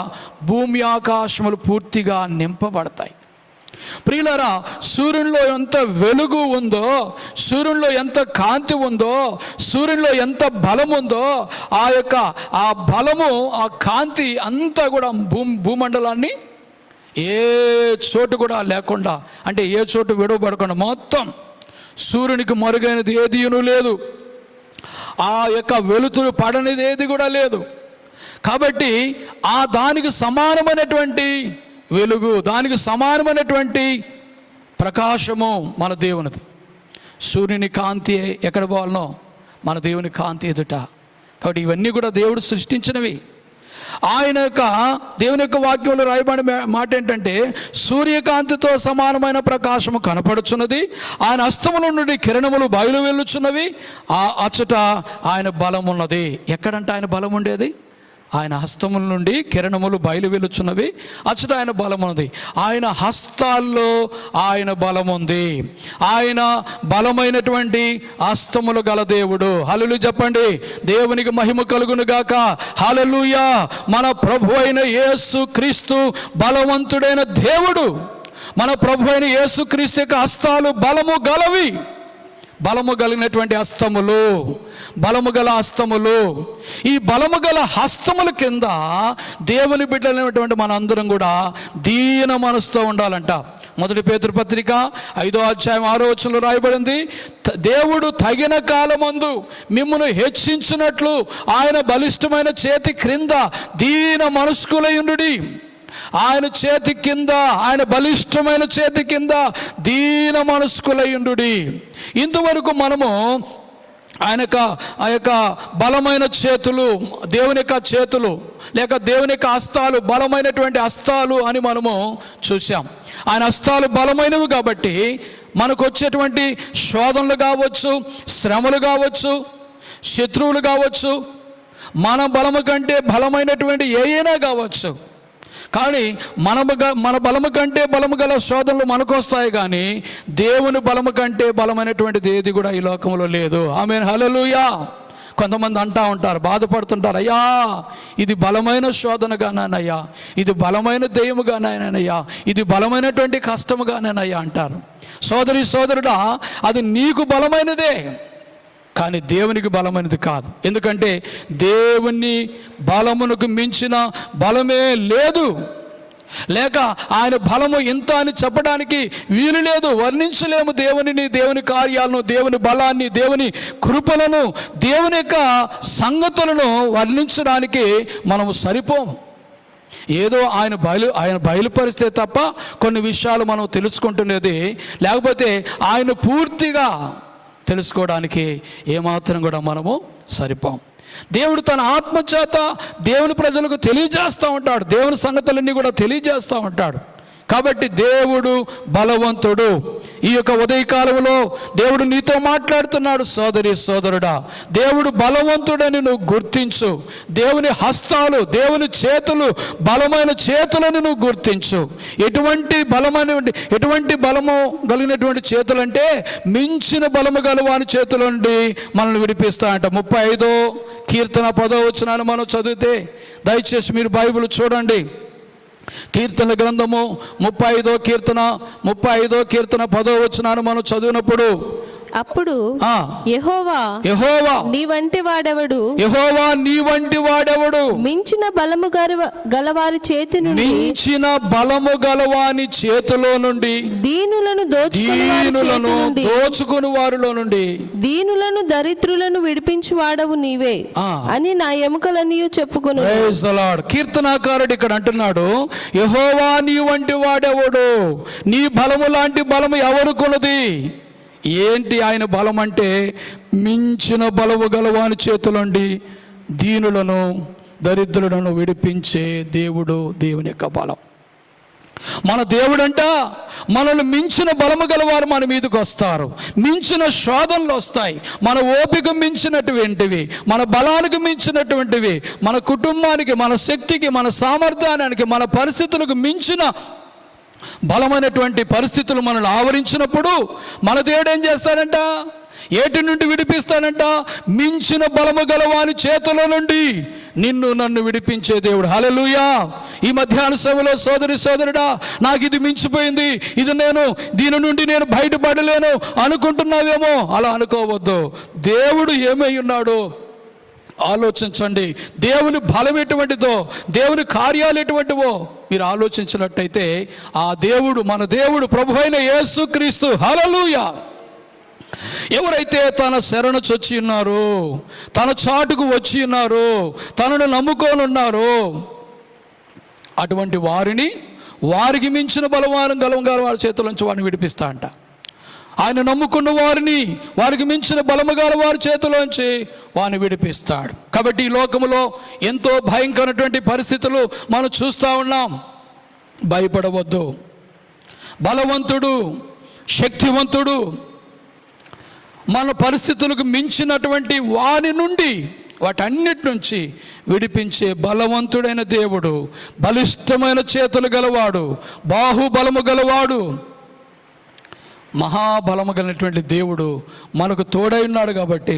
భూమి ఆకాశములు పూర్తిగా నింపబడతాయి. ప్రియులారా, సూర్యునిలో ఎంత వెలుగు ఉందో, సూర్యునిలో ఎంత కాంతి ఉందో, సూర్యునిలో ఎంత బలం ఉందో, ఆ బలము, ఆ కాంతి అంతా కూడా భూమండలాన్ని ఏ చోటు కూడా లేకుండా, అంటే ఏ చోటు విడవబడకుండా మొత్తం సూర్యునికి మరుగైనది ఏదియును లేదు, ఆ యొక్క వెలుతురు పడనిది ఏది కూడా లేదు. కాబట్టి ఆ దానికి సమానమైనటువంటి వెలుగు, దానికి సమానమైనటువంటి ప్రకాశము మన దేవునిది. సూర్యుని కాంతి ఎక్కడ పోవాలనో మన దేవుని కాంతి ఎదుట. కాబట్టి ఇవన్నీ కూడా దేవుడు సృష్టించినవి. ఆయన యొక్క దేవుని యొక్క వాక్యంలో రాయబడిన మాట ఏంటంటే, సూర్యకాంతితో సమానమైన ప్రకాశము కనపడుచున్నది, ఆయన హస్తముల నుండి కిరణములు బయలు వెళ్ళుచున్నవి, ఆ అచ్చట ఆయన బలం ఉన్నది. ఎక్కడంటే ఆయన బలం ఉండేది? ఆయన హస్తముల నుండి కిరణములు బయలు వెలుచున్నవి, అచ్చట ఆయన బలం ఉన్నది. ఆయన హస్తాల్లో ఆయన బలం ఉంది. ఆయన బలమైనటువంటి హస్తములు గల దేవుడు. హల్లెలూయా చెప్పండి. దేవునికి మహిమ కలుగును గాక. హల్లెలూయా. మన ప్రభు అయిన యేసు క్రీస్తు బలవంతుడైన దేవుడు. మన ప్రభు అయిన యేసు క్రీస్తు యొక్క హస్తాలు బలము గలవి. బలము కలిగినటువంటి హస్తములు, బలము గల హస్తములు. ఈ బలము గల హస్తముల కింద దేవుని బిడ్డలైనటువంటి మన అందరం కూడా దీన మనసుతో ఉండాలంట. 1 పేతురు పత్రిక 5వ అధ్యాయం 6వ వచనంలో రాయబడింది, దేవుడు తగిన కాలమందు మిమ్మును హెచ్చించినట్లు ఆయన బలిష్టమైన చేతి క్రింద దీన మనస్కులయుండుడి. ఆయన చేతి కింద, ఆయన బలిష్టమైన చేతి కింద దీన మనస్కులయుండుడి. ఇంతవరకు మనము ఆ యొక్క బలమైన చేతులు, దేవుని యొక్క చేతులు లేక దేవుని యొక్క హస్తాలు బలమైనటువంటి హస్తాలు అని మనము చూసాం. ఆయన హస్తాలు బలమైనవి కాబట్టి మనకు వచ్చేటువంటి శోధనలు కావచ్చు, శ్రమలు కావచ్చు, శత్రువులు కావచ్చు, మన బలము కంటే బలమైనటువంటి ఏదైనా కావచ్చు. కానీ మన బలము కంటే బలము గల శోధనలు మనకు వస్తాయి, కానీ దేవుని బలము కంటే బలమైనటువంటిది ఏది కూడా ఈ లోకంలో లేదు. ఆమేన్. హల్లెలూయా. కొంతమంది అంటూ ఉంటారు, బాధపడుతుంటారు, అయ్యా ఇది బలమైన శోధనగానయ్యా, ఇది బలమైన దెయ్యముగానయ్యా, ఇది బలమైనటువంటి కష్టముగానయ్యా అంటారు. సోదరి సోదరుడా, అది నీకు బలమైనదే, కానీ దేవునికి బలమైనది కాదు. ఎందుకంటే దేవుని బలమునకు మించిన బలమే లేదు. లేక ఆయన బలము ఇంత అని చెప్పడానికి వీలు లేదు, వర్ణించలేము దేవునిని, దేవుని కార్యాలను, దేవుని బలాన్ని, దేవుని కృపలను, దేవుని యొక్క సంగతులను వర్ణించడానికి మనము సరిపోము. ఏదో ఆయన బయలుపరిస్తే తప్ప కొన్ని విషయాలు మనం తెలుసుకుంటున్నది, లేకపోతే ఆయన పూర్తిగా తెలుసుకోవడానికి ఏమాత్రం కూడా మనము సరిపోం. దేవుడు తన ఆత్మచేత దేవుని ప్రజలకు తెలియజేస్తూ ఉంటాడు, దేవుని సంగతులన్నీ కూడా తెలియజేస్తూ ఉంటాడు. కాబట్టి దేవుడు బలవంతుడు. ఈ యొక్క ఉదయకాలంలో దేవుడు నీతో మాట్లాడుతున్నాడు. సోదరి సోదరుడా, దేవుడు బలవంతుడని నువ్వు గుర్తించు. దేవుని హస్తాలు, దేవుని చేతులు బలమైన చేతులని నువ్వు గుర్తించు. ఎటువంటి బలము కలిగినటువంటి చేతులంటే మించిన బలము గలవాని చేతుల నుండి మనల్ని విడిపిస్తాయంట. 35వ కీర్తన 10వ వచనాన్ని మనం చదివితే, దయచేసి మీరు బైబిల్ చూడండి. కీర్తన గ్రంథము 35వ కీర్తన 10వ వచనాన్ని మనం చదివినప్పుడు, అప్పుడు యెహోవా నీ వంటి వాడెవడు, యెహోవా నీ వంటి వాడెవడు, మించిన బలము గలవారి చేతి నుండి, మించిన బలము గలవాని చేతిలో నుండి, దీనులను దోచుకుని వారిలో నుండి, దీనులను దరిద్రులను విడిపించు వాడవు నీవే అని నా ఎముకలన్నీ చెప్పుకును. Praise the Lord. కీర్తనాకారుడు ఇక్కడ అంటున్నాడు, యెహోవా నీ వంటి వాడెవడు, నీ బలము లాంటి బలము ఎవరుకున్నది? ఏంటి ఆయన బలం అంటే, మించిన బలము గలవాని చేతులండి దీనులను దరిద్రులను విడిపించే దేవుడు, దేవుని యొక్క బలం. మన దేవుడంట మనల్ని మించిన బలము గలవారు మన మీదకి వస్తారు, మించిన శోధనలు వస్తాయి. మన ఓపిక మించినటువంటివి, మన బలానికి మించినటువంటివి, మన కుటుంబానికి, మన శక్తికి, మన సామర్థ్యానికి, మన పరిస్థితులకు మించిన బలమైనటువంటి పరిస్థితులు మనల్ని ఆవరించినప్పుడు మన దేవుడు ఏం చేస్తాడంట? ఏటి నుండి విడిపిస్తాడంట? మించిన బలము గలవాని చేతుల నుండి నిన్ను నన్ను విడిపించే దేవుడు. హల్లెలూయా. ఈ మధ్యాహ్న సమయంలో సోదరి సోదరుడా, నాకు ఇది మించిపోయింది, దీని నుండి నేను బయటపడలేను అనుకుంటున్నావేమో. అలా అనుకోవద్దు. దేవుడు ఏమై ఉన్నాడో ఆలోచించండి. దేవుని బలం ఎటువంటిదో, దేవుని కార్యాలు ఎటువంటివో మీరు ఆలోచించినట్టయితే, ఆ దేవుడు, మన దేవుడు ప్రభు అయిన యేసుక్రీస్తు, హల్లెలూయా, ఎవరైతే తన శరణు చొచ్చి ఉన్నారో, తన చాటుకు వచ్చి ఉన్నారో, తనను నమ్ముకొని ఉన్నారో, అటువంటి వారికి మించిన బలవారం గలవంగా వారి చేతుల నుంచి వారిని విడిపిస్తా అంట. ఆయన నమ్ముకున్న వారికి మించిన బలము గల వారి చేతిలోంచి వారిని విడిపిస్తాడు. కాబట్టి ఈ లోకములో ఎంతో భయంకరమైనటువంటి పరిస్థితులు మనం చూస్తూ ఉన్నాం. భయపడవద్దు. బలవంతుడు, శక్తివంతుడు, మన పరిస్థితులకు మించినటువంటి వాటన్నిటి నుంచి విడిపించే బలవంతుడైన దేవుడు, బలిష్టమైన చేతులు గలవాడు, బాహుబలము గలవాడు, మహాబలము కలిగినటువంటి దేవుడు మనకు తోడై ఉన్నాడు. కాబట్టి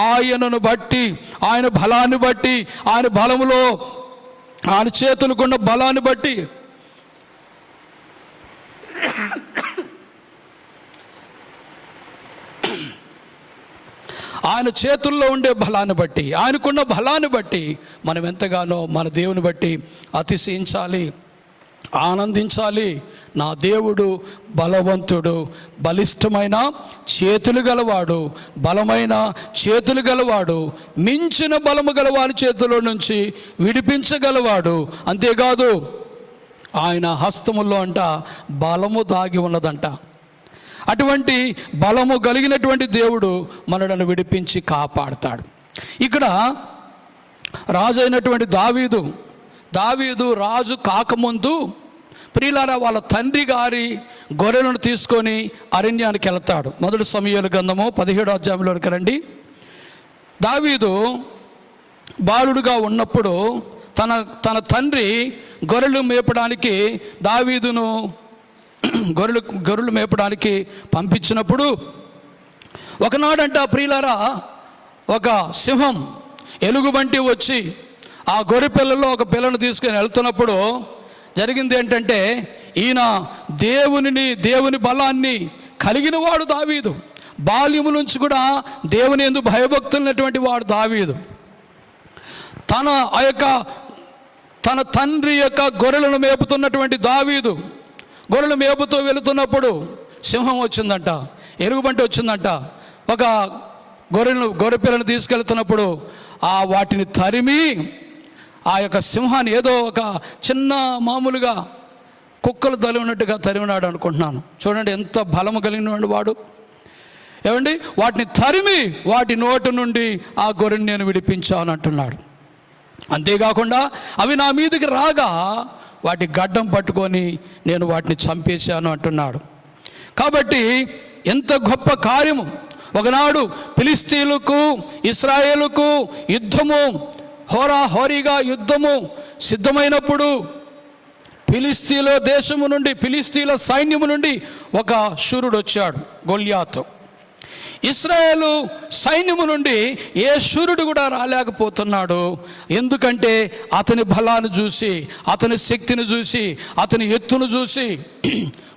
ఆయనను బట్టి, ఆయన బలాన్ని బట్టి, ఆయన బలములో ఆయన చేతులకున్న బలాన్ని బట్టి ఆయన చేతుల్లో ఉండే బలాన్ని బట్టి, ఆయనకున్న బలాన్ని బట్టి మనం ఎంతగానో మన దేవుని బట్టి అతిశయించాలి, ఆనందించాలి. నా దేవుడు బలవంతుడు, బలిష్టమైన చేతులు గలవాడు, బలమైన చేతులు గలవాడు, మించిన బలము గలవారి చేతిలో నుంచి విడిపించగలవాడు. అంతేకాదు ఆయన హస్తములో అంట బలము దాగి ఉన్నదంట. అటువంటి బలము కలిగినటువంటి దేవుడు మనలను విడిపించి కాపాడుతాడు. ఇక్కడ రాజు అయినటువంటి దావీదు రాజు కాకముందు ప్రియులారా వాళ్ళ తండ్రి గారి గొర్రెలను తీసుకొని అరణ్యానికి వెళ్తాడు. 1 సమూయేలు గ్రంథము 17వ అధ్యాయంలోకి రండి. దావీదు బాలుడుగా ఉన్నప్పుడు తన తండ్రి గొర్రెలు మేపడానికి దావీదును గొర్రెలు మేపడానికి పంపించినప్పుడు ఒకనాడంట ప్రియులారా ఒక సింహం ఎలుగుబంటి వచ్చి ఆ గొర్రె పిల్లలో ఒక పిల్లను తీసుకొని వెళ్తున్నప్పుడు జరిగింది ఏంటంటే, ఈయన దేవుని బలాన్ని కలిగిన వాడు దావీదు. బాల్యము నుంచి కూడా దేవుని యందు భయభక్తులైనటువంటి వాడు దావీదు. తన తండ్రి యొక్క గొర్రెలను మేపుతున్నటువంటి దావీదు గొర్రెలు మేపుతూ వెళుతున్నప్పుడు సింహం వచ్చిందంట, ఎలుగుబంటి వచ్చిందంట. ఒక గొర్రె పిల్లను తీసుకెళ్తున్నప్పుడు వాటిని తరిమి ఆ యొక్క సింహాన్ని ఏదో ఒక చిన్న మామూలుగా కుక్కలు తరిమినట్టుగా తరిమినాడు అనుకుంటున్నాను. చూడండి ఎంత బలము కలిగిన వాడు. ఏమండి, వాటిని తరిమి వాటి నోటి నుండి ఆ గొర్రెని నేను విడిపించాను అంటున్నాడు. అంతేకాకుండా అవి నా మీదకి రాగా వాటి గడ్డం పట్టుకొని నేను వాటిని చంపేశాను అంటున్నాడు. కాబట్టి ఎంత గొప్ప కార్యము. ఒకనాడు ఫిలిస్తీయులకు ఇశ్రాయేలుకు యుద్ధము హోరాహోరీగా యుద్ధము సిద్ధమైనప్పుడు ఫిలిస్తీయుల దేశము నుండి, ఫిలిస్తీయుల సైన్యము నుండి ఒక శూరుడు వచ్చాడు, గొల్యాతు. ఇశ్రాయేలు సైన్యము నుండి ఏ శూరుడు కూడా రాలేకపోతున్నాడు. ఎందుకంటే అతని బలాన్ని చూసి, అతని శక్తిని చూసి, అతని ఎత్తును చూసి,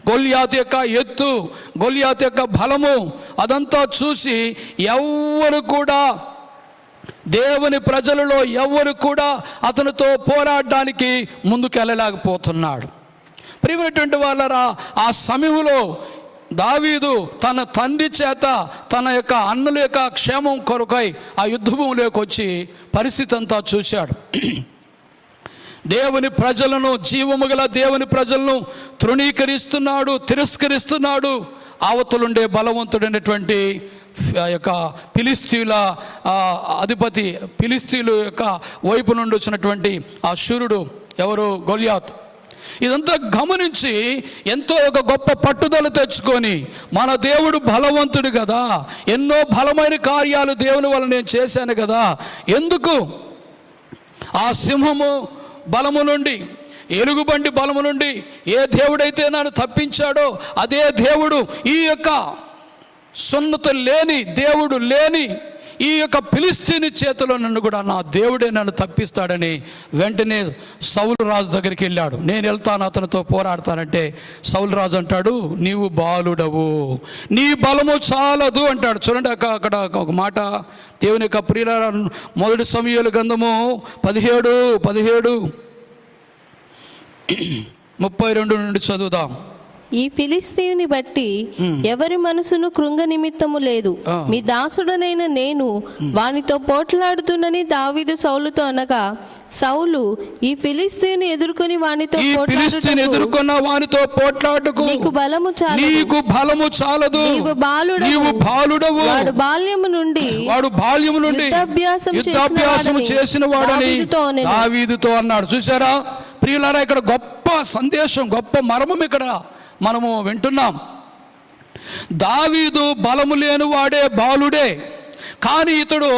గొల్యాతు యొక్క ఎత్తు, గొల్యాతు యొక్క బలము అదంతా చూసి ఎవ్వరు కూడా, దేవుని ప్రజలలో ఎవ్వరు కూడా అతనితో పోరాడడానికి ముందుకెళ్ళలేకపోతున్నాడు. ప్రియమైనటువంటి వాళ్ళరా, ఆ సమయంలో దావీదు తన తండ్రి చేత తన యొక్క అన్నల యొక్క క్షేమం కొరకై ఆ యుద్ధభూమిలోకి వచ్చి పరిస్థితి అంతా చూశాడు. దేవుని ప్రజలను, జీవము గల దేవుని ప్రజలను తృణీకరిస్తున్నాడు, తిరస్కరిస్తున్నాడు. అవతలుండే బలవంతుడైనటువంటి యొక్క ఫిలిస్తీయుల అధిపతి, ఫిలిస్తీయుల యొక్క వైపు నుండి వచ్చినటువంటి ఆ శూరుడు ఎవరు, గొల్యాతు. ఇదంతా గమనించి ఎంతో ఒక గొప్ప పట్టుదల తెచ్చుకొని, మన దేవుడు బలవంతుడు కదా, ఎన్నో బలమైన కార్యాలు దేవుని వల్ల నేను చేశాను కదా, ఎందుకు ఆ సింహము బలము నుండి, ఎలుగుబంటి బలము నుండి ఏ దేవుడైతే నన్ను తప్పించాడో అదే దేవుడు ఈ యొక్క సున్నత లేని దేవుడు లేని ఈ యొక్క ఫిలిస్తీని చేతిలో నన్ను కూడా నా దేవుడే నన్ను తప్పిస్తాడని వెంటనే సౌలు రాజు దగ్గరికి వెళ్ళాడు. నేను వెళ్తాను, అతనితో పోరాడతానంటే సౌలు రాజు అంటాడు, నీవు బాలుడవు, నీ బలము చాలదు అంటాడు. చూడండి అక్కడ ఒక మాట, దేవుని యొక్క ప్రియులారా, 1 సమూయేలు గ్రంథము 17:32 నుండి చదువుదాం. ఈ ఫిలిస్తీయుని బట్టి ఎవరి మనసును కృంగ నిమిత్తము లేదు, మీ దాసుడనైన నేను వానితో పోట్లాడుతున్నని దావీదు సౌలుతో అనగా, సౌలు ఈ ఫిలిస్తీయుని ఎదుర్కొని వానితో ఎదుర్కొన్న వానితో పోట్లాడుకు నీకు బలము చాలదు, నీవు బాలుడవు, వాడు బాల్యము నుండి యుద్ధాభ్యాసము చేసిన వాడని దావీదుతో అన్నాడు. చూసారా ప్రియులారా, ఇక్కడ గొప్ప సందేశం, గొప్ప మర్మం ఇక్కడ మనము వింటున్నాం. దావీదు బలము లేని వాడే, బాలుడే, కానీ ఇతడు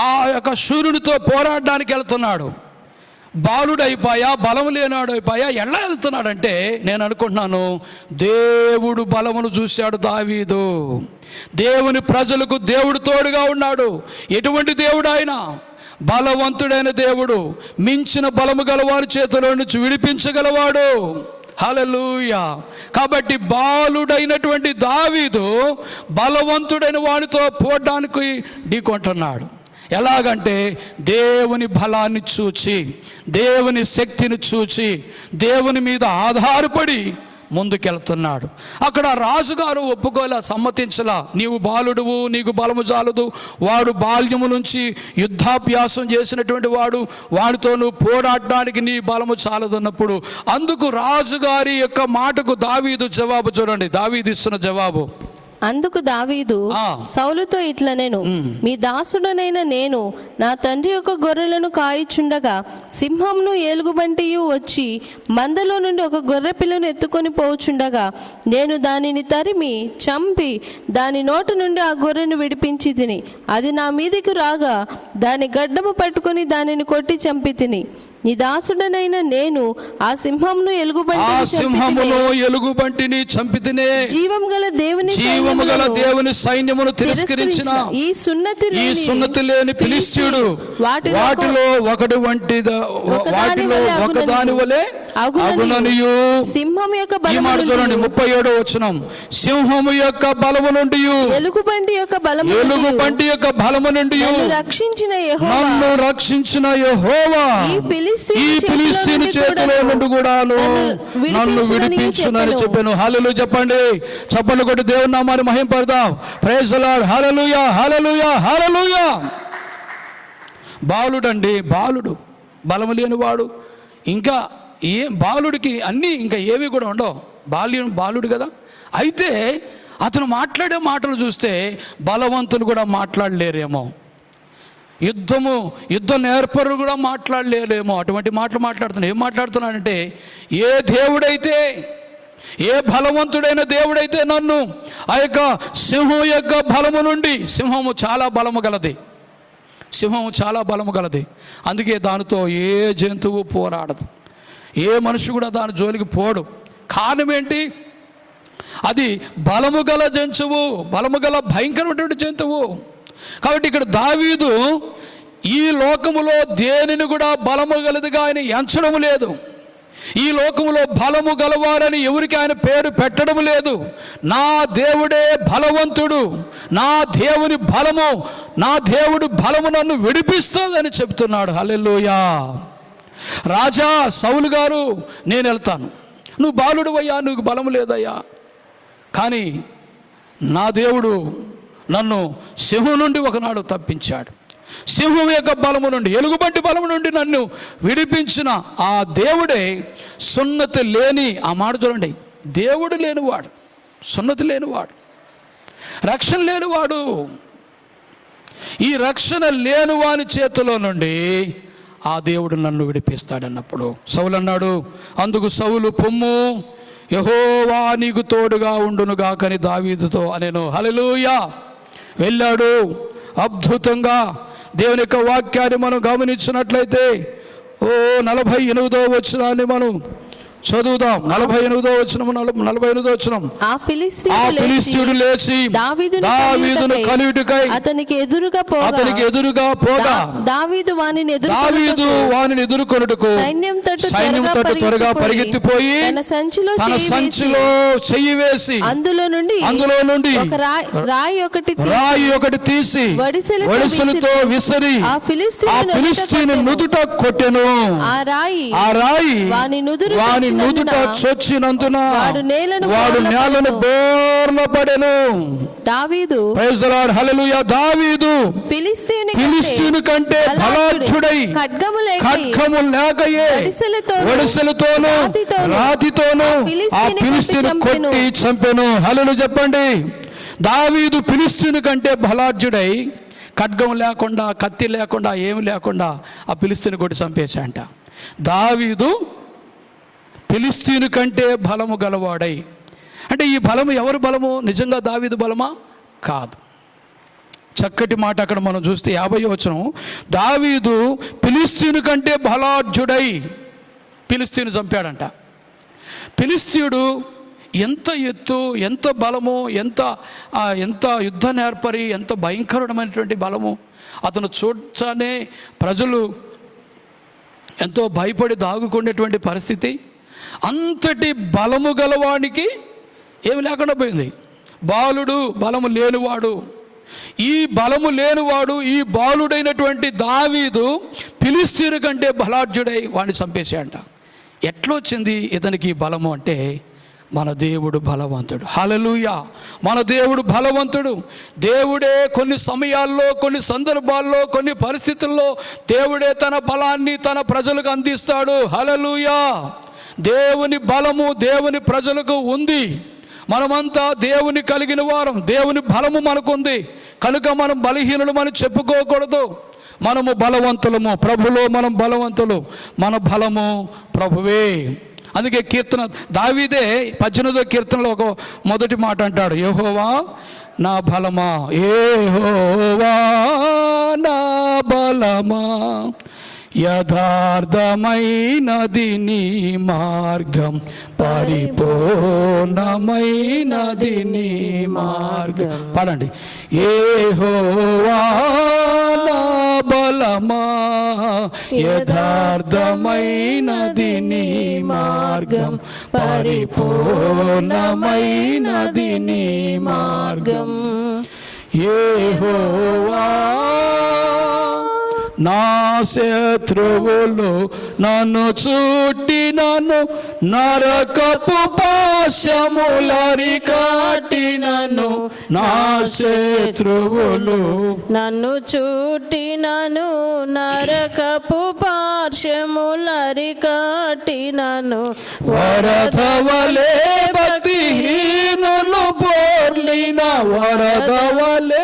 ఆ యొక్క సూర్యుడితో పోరాడడానికి వెళ్తున్నాడు. బాలుడైపోయా, బలము లేనాడు అయిపోయా, ఎలా వెళ్తున్నాడంటే నేను అనుకుంటున్నాను దేవుడు బలమును చూశాడు దావీదు. దేవుని ప్రజలకు దేవుడు తోడుగా ఉన్నాడు. ఎటువంటి దేవుడు ఆయన? బలవంతుడైన దేవుడు, మించిన బలము గలవారి చేతిలో నుంచి విడిపించగలవాడు. హల్లెలూయా. కాబట్టి బాలుడైనటువంటి దావీదు బలవంతుడైన వాడితో పోవడానికి ఢీకొంటున్నాడు. ఎలాగంటే దేవుని బలాన్ని చూచి, దేవుని శక్తిని చూచి, దేవుని మీద ఆధారపడి ముందుకెళ్తున్నాడు. అక్కడ రాజుగారు ఒప్పుకోలే, సమ్మతించలా. నీవు బాలుడువు, నీకు బలము చాలదు, వాడు బాల్యము నుంచి యుద్ధాభ్యాసం చేసినటువంటి వాడు, వాడితో నువ్వు పోరాడడానికి నీ బలము చాలదన్నప్పుడు అందుకు రాజుగారి యొక్క మాటకు దావీదు జవాబు చూడండి. దావీదు ఇస్తున్న జవాబు, అందుకు దావీదు సౌలుతో ఇట్లా, నేను మీ దాసుడనైన నేను నా తండ్రి యొక్క గొర్రెలను కాయిచుండగా సింహంను ఏలుగుబంటియు వచ్చి మందలో నుండి ఒక గొర్రె పిల్లను ఎత్తుకొని పోచుండగా నేను దానిని తరిమి చంపి దాని నోటి నుండి ఆ గొర్రెను విడిపించి తిని, అది నా మీదికి రాగా దాని గడ్డము పట్టుకొని దానిని కొట్టి చంపి తిని. నీ దాసుడనైన నేను ఆ సింహమును ఎలుగుబంటిని చంపితినే, జీవము గల దేవుని సైన్యమును తిరస్కరించిన ఈ సున్నతి లేని ఫిలిష్తీయుడు వాటిలో ఒకదాని వలె అగుననియు. సింహము యొక్క బలము చూడండి, 37వ వచనం. సింహము యొక్క బలము నుండి, ఎలుగుబంటి యొక్క బలము నుండి నన్ను రక్షించిన యెహోవా ఈ ఫిలిష్తీయుని చేతిలో నుండి కూడా నన్ను విడిపించునని చెప్పాను. హల్లెలూయా చెప్పండి, చప్పట్లు కొట్టి దేవుని నామాన్ని మహింపడదాం. Praise the Lord. Hallelujah, hallelujah, hallelujah. బాలుడండి, బాలుడు, బలము లేనివాడు. ఇంకా బాలుడికి అన్నీ ఇంకా ఏవి కూడా ఉండవు. బాలుడు కదా. అయితే అతను మాట్లాడే మాటలు చూస్తే బలవంతులు కూడా మాట్లాడలేరేమో, యుద్ధ నేర్పరు కూడా మాట్లాడలేరేమో, అటువంటి మాటలు మాట్లాడుతున్నాడు. ఏం మాట్లాడుతున్నాడంటే, ఏ దేవుడైతే, ఏ బలవంతుడైన దేవుడైతే నన్ను ఆ యొక్క సింహం యొక్క బలము నుండి, సింహము చాలా బలము గలది, సింహము చాలా బలము గలది, అందుకే దానితో ఏ జంతువు పోరాడదు, ఏ మనిషి కూడా దాని జోలికి పోడు. కారణం ఏంటి? అది బలము గల జంతువు, బలము గల భయంకరమైనటువంటి జంతువు. కాబట్టి ఇక్కడ దావీదు ఈ లోకములో దేనిని కూడా బలము గలదిగా ఆయన ఎంచడం లేదు. ఈ లోకములో బలము గలవారని ఎవరికి ఆయన పేరు పెట్టడం లేదు. నా దేవుడే బలవంతుడు, నా దేవుని బలము, నా దేవుడి బలము నన్ను విడిపిస్తుందని చెప్తున్నాడు. హల్లెలూయా. రాజా సౌలు గారు, నేను వెళ్తాను, నువ్వు బాలుడు అయ్యా, నువ్వు బలము లేదయ్యా, కానీ నా దేవుడు నన్ను సింహం నుండి ఒకనాడు తప్పించాడు. సింహం యొక్క బలము నుండి, ఎలుగుబంటి బలము నుండి నన్ను విడిపించిన ఆ దేవుడే సున్నతి లేని, ఆ మాట చూడండి, దేవుడు లేనివాడు, సున్నతి లేనివాడు, రక్షణ లేనివాడు. ఈ రక్షణ లేనివాని చేతిలో నుండి ఆ దేవుడు నన్ను విడిపిస్తాడన్నప్పుడు సౌలు అన్నాడు, అందుకు సౌలు, పొమ్ము, యెహోవా నీకు తోడుగా ఉండునుగాకని దావీదుతో అనెను. హల్లెలూయా. వెళ్ళాడు. అద్భుతంగా దేవుని యొక్క వాక్యాన్ని మనం గమనించినట్లయితే 48వ వచనాన్ని మనం చదువుదాం. 48వ వచనము, 48వ వచనం. ఆ ఫిలిష్తీయుడు లేచి దావీదును కలుయుటకై అతనికి ఎదురుగా పోగా దావీదు వానిని ఎదుర్కొనుటకు సైన్యం తట్టు త్వరగా పరిగెత్తిపోయి తన సంచిలో చెయ్యి వేసి అందులో నుండి ఒక రాయి ఒకటి తీసి వడిసెలతో విసిరి ఆ ఫిలిష్తీయుని నుదుట కొట్టెను. ఆ రాయి వాని నుదుట చొచ్చినందున వాడు నేలను బోర్ల పడెను. దావీదు ప్రైజ్ ది లార్డ్, హల్లెలూయా. దావీదు ఫిలిష్తీయుని కంటే బలాఢ్యుడై ఖడ్గము లేకయే ఒడిసెలతోనూ రాతితోనూ ఆ ఫిలిష్తీయుని కొట్టి చంపెను. హల్లెలూయా చెప్పండి. దావీదు ఫిలిష్తీయుని కంటే బలాఢ్యుడై ఖడ్గం లేకుండా, కత్తి లేకుండా, ఏమి లేకుండా ఆ ఫిలిష్తీయుని కొట్టి చంపేశాంట. దావీదు ఫిలిష్తీయుని కంటే బలము గలవాడై. అంటే ఈ బలము ఎవరు బలము? నిజంగా దావీదు బలమా? కాదు. చక్కటి మాట అక్కడ మనం చూస్తే 50వ వచనం, దావీదు ఫిలిష్తీయుని కంటే బలాఢ్యుడై ఫిలిష్తీయుని చంపాడంట. ఫిలిష్తీయుడు ఎంత ఎత్తు, ఎంత బలము, ఎంత యుద్ధ నేర్పరి, ఎంత భయంకరమైనటువంటి బలము. అతను చూడగానే ప్రజలు ఎంతో భయపడి దాగుకునేటువంటి పరిస్థితి. అంతటి బలము గలవానికి ఏమి లేకుండా పోయింది. బాలుడు, బలము లేనివాడు. ఈ బలము లేనివాడు, ఈ బాలుడైనటువంటి దావీదు ఫిలిష్తీయుని కంటే బలాఢ్యుడై వాడిని చంపేశాడంట. ఎట్లొచ్చింది ఇతనికి బలము అంటే, మన దేవుడు బలవంతుడు. హల్లెలూయా. మన దేవుడు బలవంతుడు. దేవుడే కొన్ని సమయాల్లో, కొన్ని సందర్భాల్లో, కొన్ని పరిస్థితుల్లో దేవుడే తన బలాన్ని తన ప్రజలకు అందిస్తాడు. హల్లెలూయా. దేవుని బలము దేవుని ప్రజలకు ఉంది. మనమంతా దేవుని కలిగిన వారం, దేవుని బలము మనకుంది కనుక మనం బలహీనులమని చెప్పుకోకూడదు. మనము బలవంతులము, ప్రభులో మనం బలవంతులు. మన బలము ప్రభువే. అందుకే కీర్తన దావీదే 18వ కీర్తనలో ఒక మొదటి మాట అంటాడు, యెహోవా నా బలమా, యెహోవా నా బలమా, యథార్థమైనది నీ మార్గం, పరిపూర్ణమైనది నీ మార్గం. పాడండి. యెహోవా నా బలమా, యథార్థమైనది నీ మార్గం, పరిపూర్ణమైనది నీ మార్గం. యెహోవా నా శత్రువులు నన్ను చుట్టినను, నరకపు పాశములరికాటినను. నా శత్రువులు నన్ను చుట్టినను, నరకపు పార్శ్వములరికాటినను. వరదవలే భక్తిహీనులు పోర్లిన, వరదవలే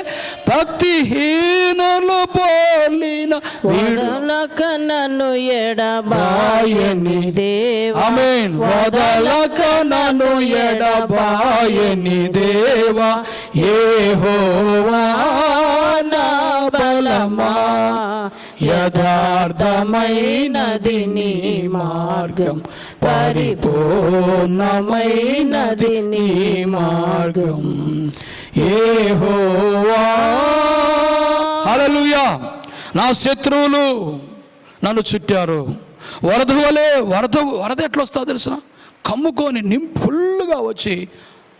భక్తిహీనులు పోర్లిన, వదలక నన్ను ఎడబాయని దేవా. ఆమేన్. వదలక నన్ను ఎడబాయని దేవా, యెహోవా నా బలమా, యథార్థమైనది నీ మార్గం, పరిపూర్ణమైనది నీ మార్గం. యెహోవా. హల్లెలూయా. నా శత్రువులు నన్ను చుట్టారు. వరద వలె, వరద ఎట్లా వస్తుందో తెలిసిన, కమ్ముకొని ఫుల్గా వచ్చి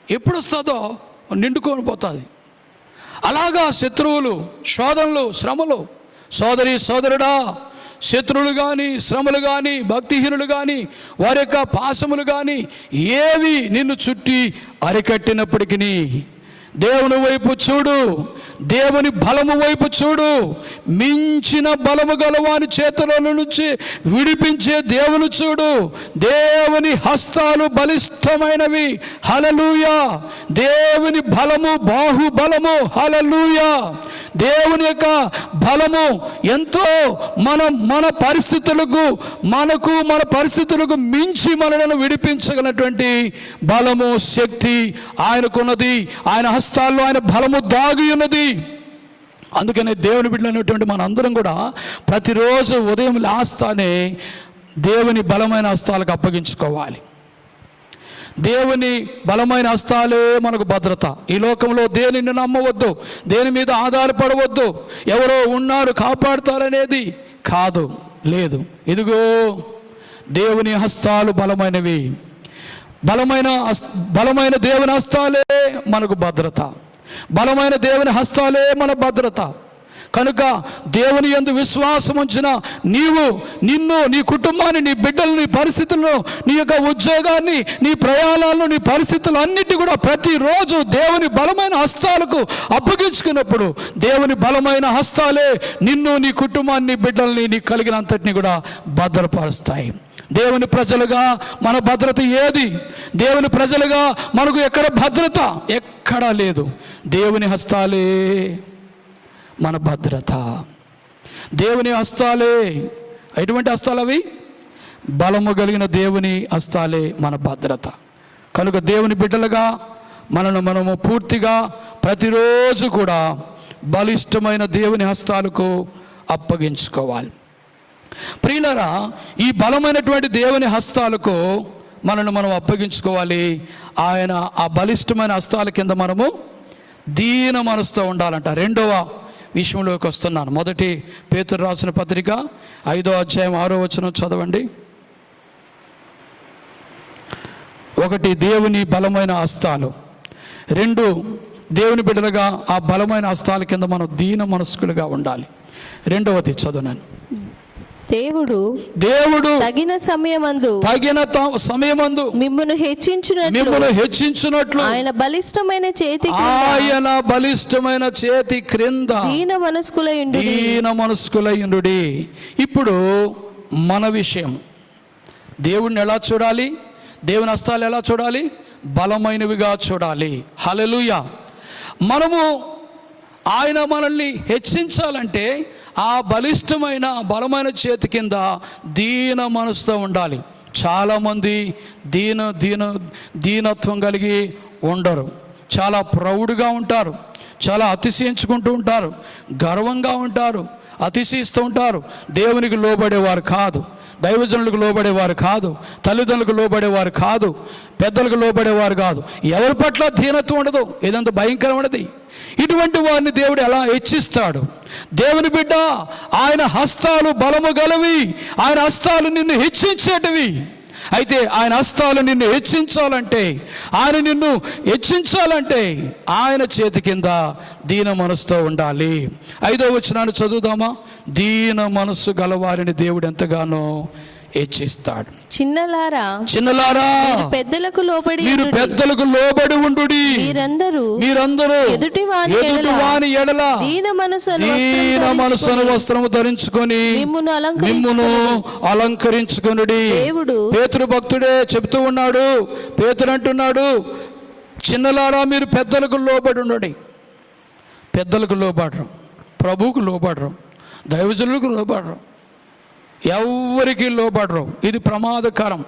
ఎప్పుడు వస్తుందో నిండుకొని పోతుంది. అలాగా శత్రువులు, శోధనలు, శ్రమలు. సోదరి సోదరుడా, శత్రువులు కానీ, శ్రమలు కానీ, భక్తిహీనులు కానీ, వారి యొక్క పాశములు కానీ ఏవి నిన్ను చుట్టి అరికట్టినప్పటికీ దేవుని వైపు చూడు, దేవుని బలము వైపు చూడు. మించిన బలము గలవాని చేతుల నుంచి విడిపించే దేవుని చూడు. దేవుని హస్తాలు బలిష్టమైనవి. హల్లెలూయా. దేవుని బలము బాహుబలము. హల్లెలూయా. దేవుని యొక్క బలము ఎంతో మన పరిస్థితులకు, మన పరిస్థితులకు మించి మనలను విడిపించగలటువంటి బలము, శక్తి ఆయనకున్నది. ఆయన హస్తాల్లో ఆయన బలము దాగి ఉన్నది. అందుకనే దేవుని బిడ్డలైనటువంటి మనందరం కూడా ప్రతిరోజు ఉదయం లేస్తానే దేవుని బలమైన హస్తాలకు అప్పగించుకోవాలి. దేవుని బలమైన హస్తాలే మనకు భద్రత. ఈ లోకంలో దేనిని నమ్మవద్దు, దేని మీద ఆధారపడవద్దు. ఎవరో ఉన్నారు కాపాడుతారనేది కాదు, లేదు. ఇదిగో దేవుని హస్తాలు బలమైనవి. బలమైన దేవుని హస్తాలే మనకు భద్రత. బలమైన దేవుని హస్తాలే మన భద్రత. కనుక దేవుని యందు విశ్వాసం ఉంచిన నీవు, నిన్ను, నీ కుటుంబాన్ని, నీ బిడ్డలు, నీ పరిస్థితులను, నీ యొక్క ఉద్యోగాన్ని, నీ ప్రయాణాలను, నీ పరిస్థితులు అన్నిటి కూడా ప్రతిరోజు దేవుని బలమైన హస్తాలకు అప్పగించుకున్నప్పుడు దేవుని బలమైన హస్తాలే నిన్ను, నీ కుటుంబాన్ని, నీ బిడ్డల్ని, నీ కలిగినంతటిని కూడా భద్రపరుస్తాయి. దేవుని ప్రజలుగా మన భద్రత ఏది? దేవుని ప్రజలుగా మనకు ఎక్కడ భద్రత? ఎక్కడా లేదు. దేవుని హస్తాలే మన భద్రత. దేవుని హస్తాలే. ఎటువంటి హస్తాలు అవి? బలము కలిగిన దేవుని హస్తాలే మన భద్రత. కనుక దేవుని బిడ్డలుగా మనము పూర్తిగా ప్రతిరోజు కూడా బలిష్టమైన దేవుని హస్తాలకు అప్పగించుకోవాలి. ప్రియులారా, ఈ బలమైనటువంటి దేవుని హస్తాలకు మనం అప్పగించుకోవాలి. ఆయన ఆ బలిష్టమైన హస్తాల కింద మనము దీన మనసుతో ఉండాలంట. రెండవ విషయంలోకి వస్తున్నాను. మొదటి పేతురు రాసిన పత్రిక 5వ అధ్యాయం 6వ వచనం చదవండి. 1 దేవుని బలమైన హస్తాలు, 2 దేవుని బిడ్డలుగా ఆ బలమైన హస్తాల కింద మనం దీన మనస్కులుగా ఉండాలి. రెండవది చదువునాను. దేవుడు తగిన సమయమందు మిమ్మును హెచ్చించునట్లు ఆయన బలిష్టమైన చేతి క్రింద దీన మనస్కులయుండుడి. ఇప్పుడు మన విషయం, దేవుణ్ణి ఎలా చూడాలి? దేవుని హస్తాలు ఎలా చూడాలి? బలమైనవిగా చూడాలి. హల్లెలూయా. మనము ఆయన మనల్ని హెచ్చించాలంటే ఆ బలమైన చేతి కింద దీన మనసుతో ఉండాలి. చాలామంది దీనత్వం కలిగి ఉండరు. చాలా ప్రౌడ్గా ఉంటారు, చాలా అతిశయించుకుంటూ ఉంటారు, గర్వంగా ఉంటారు, అతిశయిస్తూ ఉంటారు. దేవునికి లోబడేవారు కాదు, దైవజనులకు లోబడేవారు కాదు, తల్లిదండ్రులకు లోబడేవారు కాదు, పెద్దలకు లోబడేవారు కాదు. ఎవరి పట్ల దీనత్వం ఉండదు. ఇదంతా భయంకరమైనది. ఇటువంటి వారిని దేవుడు ఎలా హెచ్చిస్తాడు? దేవుని బిడ్డ, ఆయన హస్తాలు బలము గలవి. ఆయన హస్తాలు నిన్ను హెచ్చించేటివి. అయితే ఆయన హస్తాలు నిన్ను హెచ్చించాలంటే, ఆయన చేతి కింద దీన మనసుతో ఉండాలి. 5వ వచనాన్ని చదువుదామా? దీన మనస్సు గలవారిని దేవుడు ఎంతగానో హెచ్చిస్తాడు. చిన్నలారా మీరు పెద్దలకు లోబడి ఉండుడి. మీరందరూ ఎదుటివాని ఎడల దీన మనసును వస్త్రము ధరించుకొని మిమ్మును అలంకరించుకొనుడి. పేతురు భక్తుడే చెబుతూ ఉన్నాడు. పేతురు అంటున్నాడు, చిన్నలారా మీరు పెద్దలకు లోబడి ఉండండి. పెద్దలకు లోబడరు, ప్రభువుకు లోబడరు, దైవజనులకు లోబడరు, ఎవరికి లోబడరు. ఇది ప్రమాదకరం.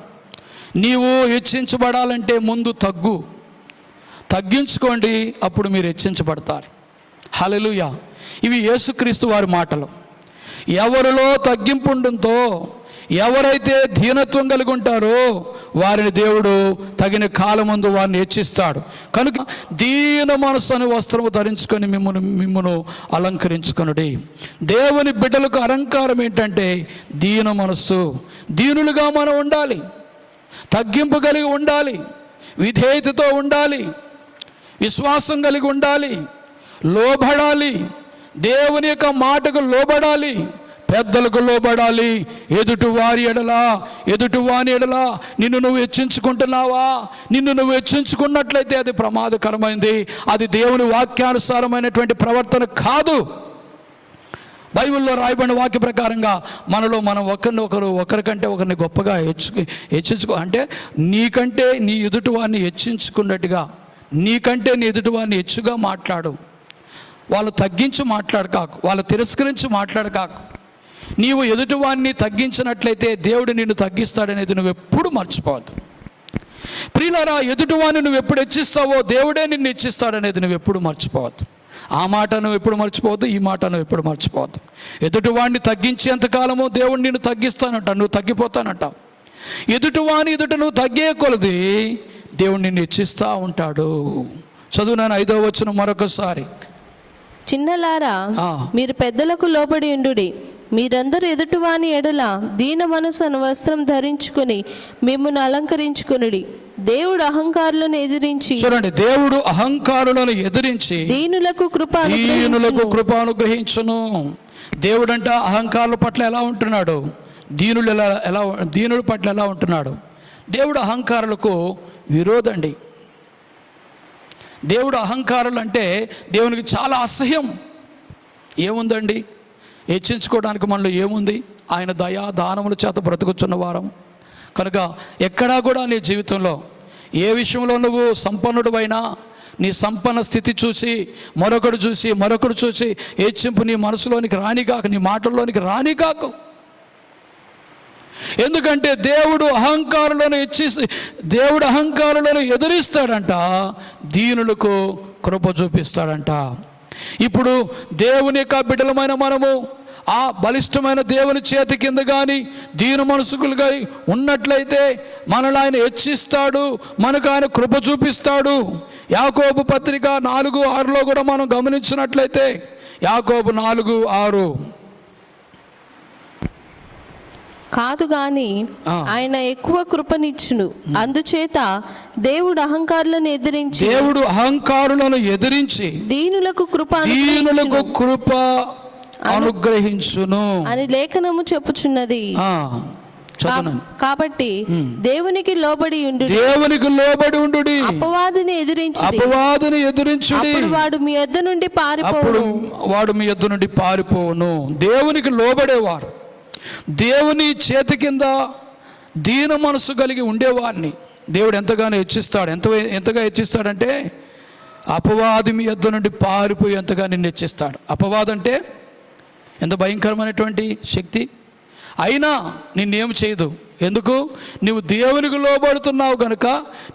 నీవు హెచ్చించబడాలంటే ముందు తగ్గించుకోండి, అప్పుడు మీరు హెచ్చించబడతారు. హల్లెలూయా. ఇవి యేసుక్రీస్తు వారి మాటలు. ఎవరిలో తగ్గింపు ఉంటుందో, ఎవరైతే దీనత్వం కలిగి ఉంటారో వారిని దేవుడు తగిన కాలమందు వారిని హెచ్చిస్తాడు. కనుక దీన మనసు అనే వస్త్రము ధరించుకొని మిమ్మును అలంకరించుకొనుడి. దేవుని బిడ్డలకు అలంకారం ఏంటంటే దీన మనస్సు. దీనులుగా మనం ఉండాలి, తగ్గింపు కలిగి ఉండాలి, విధేయతతో ఉండాలి, విశ్వాసం కలిగి ఉండాలి, లోబడాలి, దేవుని యొక్క మాటకు లోబడాలి, పెద్దలకు లోబడాలి. ఎదుటివాని ఎడల నిన్ను నువ్వు హెచ్చించుకుంటున్నావా? నిన్ను నువ్వు హెచ్చించుకున్నట్లయితే అది ప్రమాదకరమైంది. అది దేవుని వాక్యానుసారమైనటువంటి ప్రవర్తన కాదు. బైబిల్లో రాయబడిన వాక్య ప్రకారంగా మనం ఒకరికంటే ఒకరిని గొప్పగా హెచ్చించుకో అంటే, నీకంటే నీ ఎదుటివారిని హెచ్చించుకున్నట్టుగా, నీకంటే నీ ఎదుటివారిని హెచ్చుగా మాట్లాడు. వాళ్ళు తగ్గించి మాట్లాడకాకు, వాళ్ళు తిరస్కరించి మాట్లాడకాకు. నీవు ఎదుటివాన్ని తగ్గించినట్లయితే దేవుడు నిన్ను తగ్గిస్తాడనేది నువ్వు ఎప్పుడు మర్చిపోవద్దు. ప్రియులారా, ఎదుటివాన్ని నువ్వు ఎప్పుడు హెచ్చిస్తావో దేవుడే నిన్ను హెచ్చిస్తాడనేది నువ్వు ఎప్పుడు మర్చిపోవద్దు. ఆ మాట నువ్వు ఎప్పుడు మర్చిపోవద్దు, ఈ మాట నువ్వు ఎప్పుడు మర్చిపోవద్దు. ఎదుటివాడిని తగ్గించేంతకాలము దేవుడు నిన్ను తగ్గిస్తానంటావు, నువ్వు తగ్గిపోతానంటావు. ఎదుటివాని ఎదుట నువ్వు తగ్గే కొలది దేవుడు నిన్ను హెచ్చిస్తూ ఉంటాడు. చదువు నేను 5వ వచనం మరొకసారి. చిన్నలారా మీరు పెద్దలకు లోబడి ఉండుడి. మీరందరూ ఎదుటివాని ఎడల దీన మనసు వస్త్రం ధరించుకుని మిమ్మును అలంకరించుకునుడి. దేవుడు అహంకారులను ఎదిరించి చూడండి, దేవుడు అహంకారులను ఎదిరించి దీనులకు దీనులకు కృప అనుగ్రహించును. దేవుడంట అహంకారుల పట్ల ఎలా ఉంటున్నాడు, దీనుల పట్ల ఎలా ఉంటున్నాడు. దేవుడు అహంకారులకు విరోధండి. దేవుడు అహంకారులు అంటే దేవునికి చాలా అసహ్యం. ఏముందండి, హెచ్చించుకోవడానికి మనలో ఏముంది? ఆయన దయా దానముల చేత బ్రతుకుతున్న వారం కనుక ఎక్కడా కూడా నీ జీవితంలో ఏ విషయంలో నువ్వు సంపన్నుడివైనా నీ సంపన్న స్థితి చూసి మరొకడు చూసి హెచ్చింపు నీ మనసులోనికి రానిగాక, నీ మాటల్లోనికి రానిగాకు. ఎందుకంటే దేవుడు అహంకారులను ఎదిరిస్తాడంట, దీనులకు కృప చూపిస్తాడంట. ఇప్పుడు దేవుని యొక్క బిడ్డలమైన మనము ఆ బలిష్టమైన దేవుని చేతి కింద కానీ దీన మనసుకులుగా ఉన్నట్లయితే మనల్ని ఆయన హెచ్చిస్తాడు, మనకు ఆయన కృప చూపిస్తాడు. యాకోబు పత్రిక 4:6 కూడా మనం గమనించినట్లయితే, యాకోబు 4:6 కాదు గాని ఆయన ఎక్కువ కృపనిచ్చును, అందుచేత దేవుడు అహంకారులను ఎదిరించి దీనులకు కృప అనుగ్రహించును అని లేఖనము చెప్పుచున్నది. కాబట్టి దేవునికి లోబడి ఉండు, అపవాదిని ఎదిరించు, వాడు మీ యొద్ద నుండి పారిపోవును. దేవునికి లోబడేవారు, దేవుని చేతి కింద దీన మనసు కలిగి ఉండేవారిని దేవుడు ఎంతగానో హెచ్చిస్తాడు. ఎంతగా హెచ్చిస్తాడంటే, అపవాది మీ యొద్ద నుండి పారిపోయి ఎంతగా నిన్ను హెచ్చిస్తాడు. అపవాదం అంటే ఎంత భయంకరమైనటువంటి శక్తి. అయినా నిన్నేం చేయదు. ఎందుకు? నువ్వు దేవునికి లోబడుతున్నావు కనుక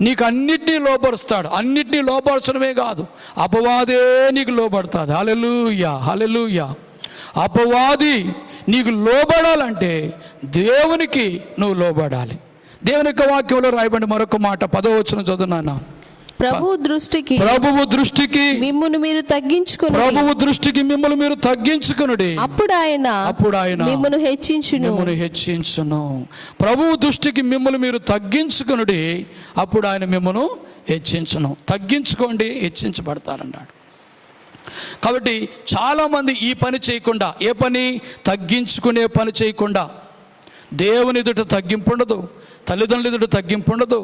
నీకు అన్నిటినీ లోపరుస్తాడు. అన్నిటినీ లోపరచడమే కాదు, అపవాదే నీకు లోబడుతుంది. హల్లెలూయా, హల్లెలూయా. అపవాది నీకు లోబడాలంటే దేవునికి నువ్వు లోబడాలి. దేవుని యొక్క వాక్యంలో రాయబడి మరొక మాట 10వ వచనం చదువున్నాను. ప్రభువు దృష్టికి మిమ్మును మీరు తగ్గించుకొనుడి, అప్పుడు ఆయన మిమ్మును హెచ్చించును. ప్రభువు దృష్టికి మిమ్మును మీరు తగ్గించుకొనుడి, అప్పుడు ఆయన మిమ్మును హెచ్చించును. తగ్గించుకోండి, హెచ్చించబడతారన్నాడు. కాబట్టి చాలామంది ఈ పని చేయకుండా, ఏ పని? తగ్గించుకునే పని చేయకుండా, దేవుని ఎదుట తగ్గింపు ఉండదు, తల్లిదండ్రుల ఎదుట తగ్గింపు ఉండదు,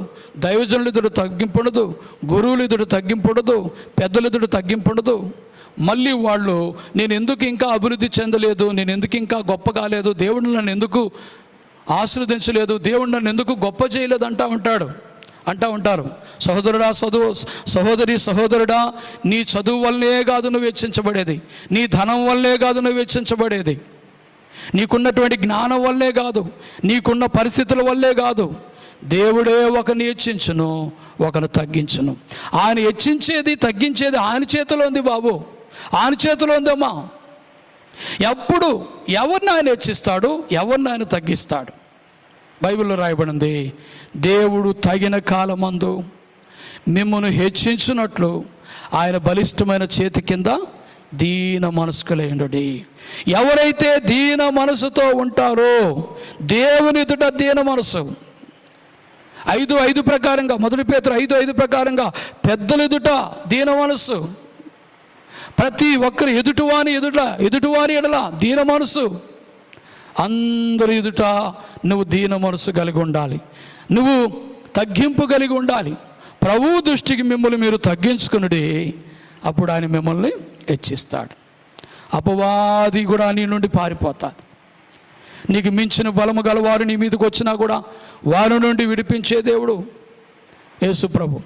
దైవజనుల ఎదుట తగ్గింపు ఉండదు, గురువుల ఎదుట తగ్గింపు ఉండదు, పెద్దల ఎదుట తగ్గింపు ఉండదు. మళ్ళీ వాళ్ళు నేను ఎందుకు ఇంకా అభివృద్ధి చెందలేదు, నేను ఎందుకు ఇంకా గొప్ప కాలేదు, దేవుడు నన్ను ఎందుకు ఆశీర్వదించలేదు, దేవుడు నన్ను ఎందుకు గొప్ప చేయలేదు అంటూ ఉంటారు. సహోదరుడా, నీ చదువు వల్లే కాదు నువ్వు హెచ్చించబడేది, నీ ధనం వల్లే కాదు నువ్వు హెచ్చించబడేది, నీకున్నటువంటి జ్ఞానం వల్లే కాదు, నీకున్న పరిస్థితుల వల్లే కాదు. దేవుడే ఒకరిని హెచ్చించును, ఒకరు తగ్గించును. ఆయన హెచ్చించేది తగ్గించేది ఆయన చేతిలో ఉంది బాబు, ఆయన చేతిలో ఉందమ్మా. ఎప్పుడు ఎవరిని ఆయన హెచ్చిస్తాడు, ఎవరిని ఆయన తగ్గిస్తాడు. బైబిల్లో రాయబడింది, దేవుడు తగిన కాలమందు మిమ్మల్ని హెచ్చించున్నట్లు ఆయన బలిష్టమైన చేతి కింద దీన మనస్కులైండుడి. ఎవరైతే దీన మనసుతో ఉంటారో, దేవుని ఎదుట దీన మనసు 5:5 ప్రకారంగా, 1 పేతురు 5:5 ప్రకారంగా పెద్దల ఎదుట దీన మనసు, ప్రతి ఒక్కరి ఎదుటివారి ఎడల దీన మనసు, అందరి ఎదుట నువ్వు దీన మనసు కలిగి ఉండాలి, నువ్వు తగ్గింపు కలిగి ఉండాలి. ప్రభువు దృష్టికి మిమ్మల్ని మీరు తగ్గించుకునుడి, అప్పుడు ఆయన మిమ్మల్ని హెచ్చిస్తాడు. అపవాది కూడా నీ నుండి పారిపోతాడు. నీకు మించిన బలము గలవారు నీ మీదకి వచ్చినా కూడా వారి నుండి విడిపించే దేవుడు యేసు ప్రభు.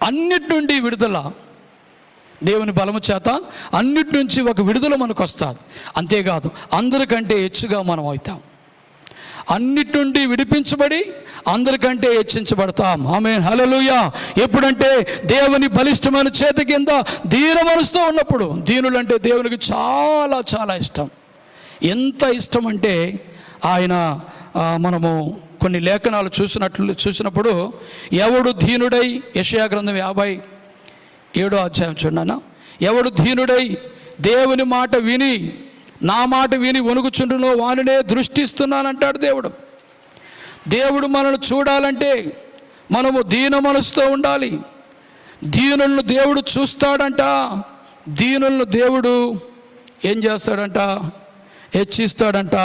అన్నిటి నుండి విడుదల, దేవుని బలము చేత అన్నిటి నుంచి ఒక విడుదల మనకు వస్తుంది. అంతేకాదు, అందరికంటే హెచ్చుగా మనం అవుతాం. అన్నిటి నుండి విడిపించబడి అందరికంటే హెచ్చించబడతాం. ఆమేన్, హల్లెలూయా. ఎప్పుడంటే దేవుని బలిష్టమైన చేతి కింద దీన మనసుతో ఉన్నప్పుడు. దీనులంటే దేవునికి చాలా చాలా ఇష్టం. ఎంత ఇష్టం అంటే ఆయన మనము కొన్ని లేఖనాలు చూసినప్పుడు ఎవడు దీనుడై, యెషయా గ్రంథం 57వ అధ్యాయం చూడన్నా, ఎవడు దీనుడై దేవుని మాట విని నా మాట విని వణుకుచుండునో వానినే దృష్టిస్తున్నానంటాడు దేవుడు. దేవుడు మనల్ని చూడాలంటే మనము దీన మనసుతో ఉండాలి. దీనులను దేవుడు చూస్తాడంట. దీనులను దేవుడు ఏం చేస్తాడంట? హెచ్చిస్తాడంట.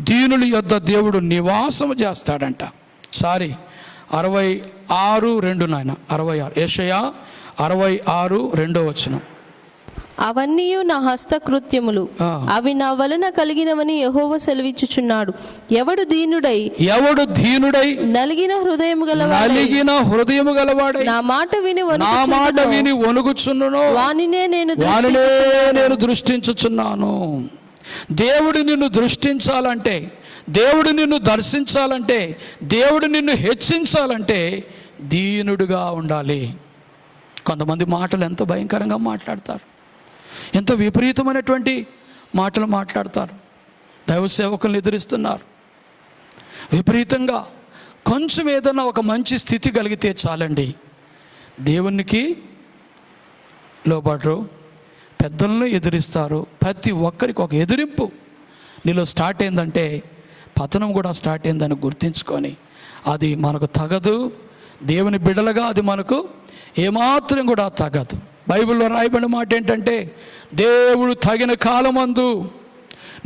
దీనుల యొద్ద దేవుడు నివాసము చేస్తాడంట. 66:2 నాయన, 66 యెషయా 66:2 అవన్నీ నా హస్తకృత్యములు, అవి నా వలన కలిగినవని యెహోవా సెలవిచ్చుచున్నాడు. ఎవడు దీనుడై నలిగిన హృదయము గలవాడై నా మాట విని వణుకుచున్ననో వానినే నేను దృష్టించుచున్నాను. దేవుడు నిన్ను దృష్టించాలంటే, దేవుడు నిన్ను దర్శించాలంటే, దేవుడు నిన్ను హెచ్చించాలంటే దీనుడుగా ఉండాలి. కొంతమంది మాటలు ఎంత భయంకరంగా మాట్లాడతారు, ఎంత విపరీతమైనటువంటి మాటలు మాట్లాడతారు. దైవ సేవకులను ఎదిరిస్తున్నారు విపరీతంగా. కొంచెం ఏదైనా ఒక మంచి స్థితి కలిగితే చాలండి, దేవునికి లోబడరు, పెద్దలను ఎదిరిస్తారు. ప్రతి ఒక్కరికి ఒక ఎదిరింపు నీలో స్టార్ట్ అయిందంటే పతనం కూడా స్టార్ట్ అయిందని గుర్తించుకొని, అది మనకు తగదు. దేవుని బిడ్డలుగా అది మనకు ఏమాత్రం కూడా తగదు. బైబిల్లో రాయబడిన మాట ఏంటంటే, దేవుడు తగిన కాలమందు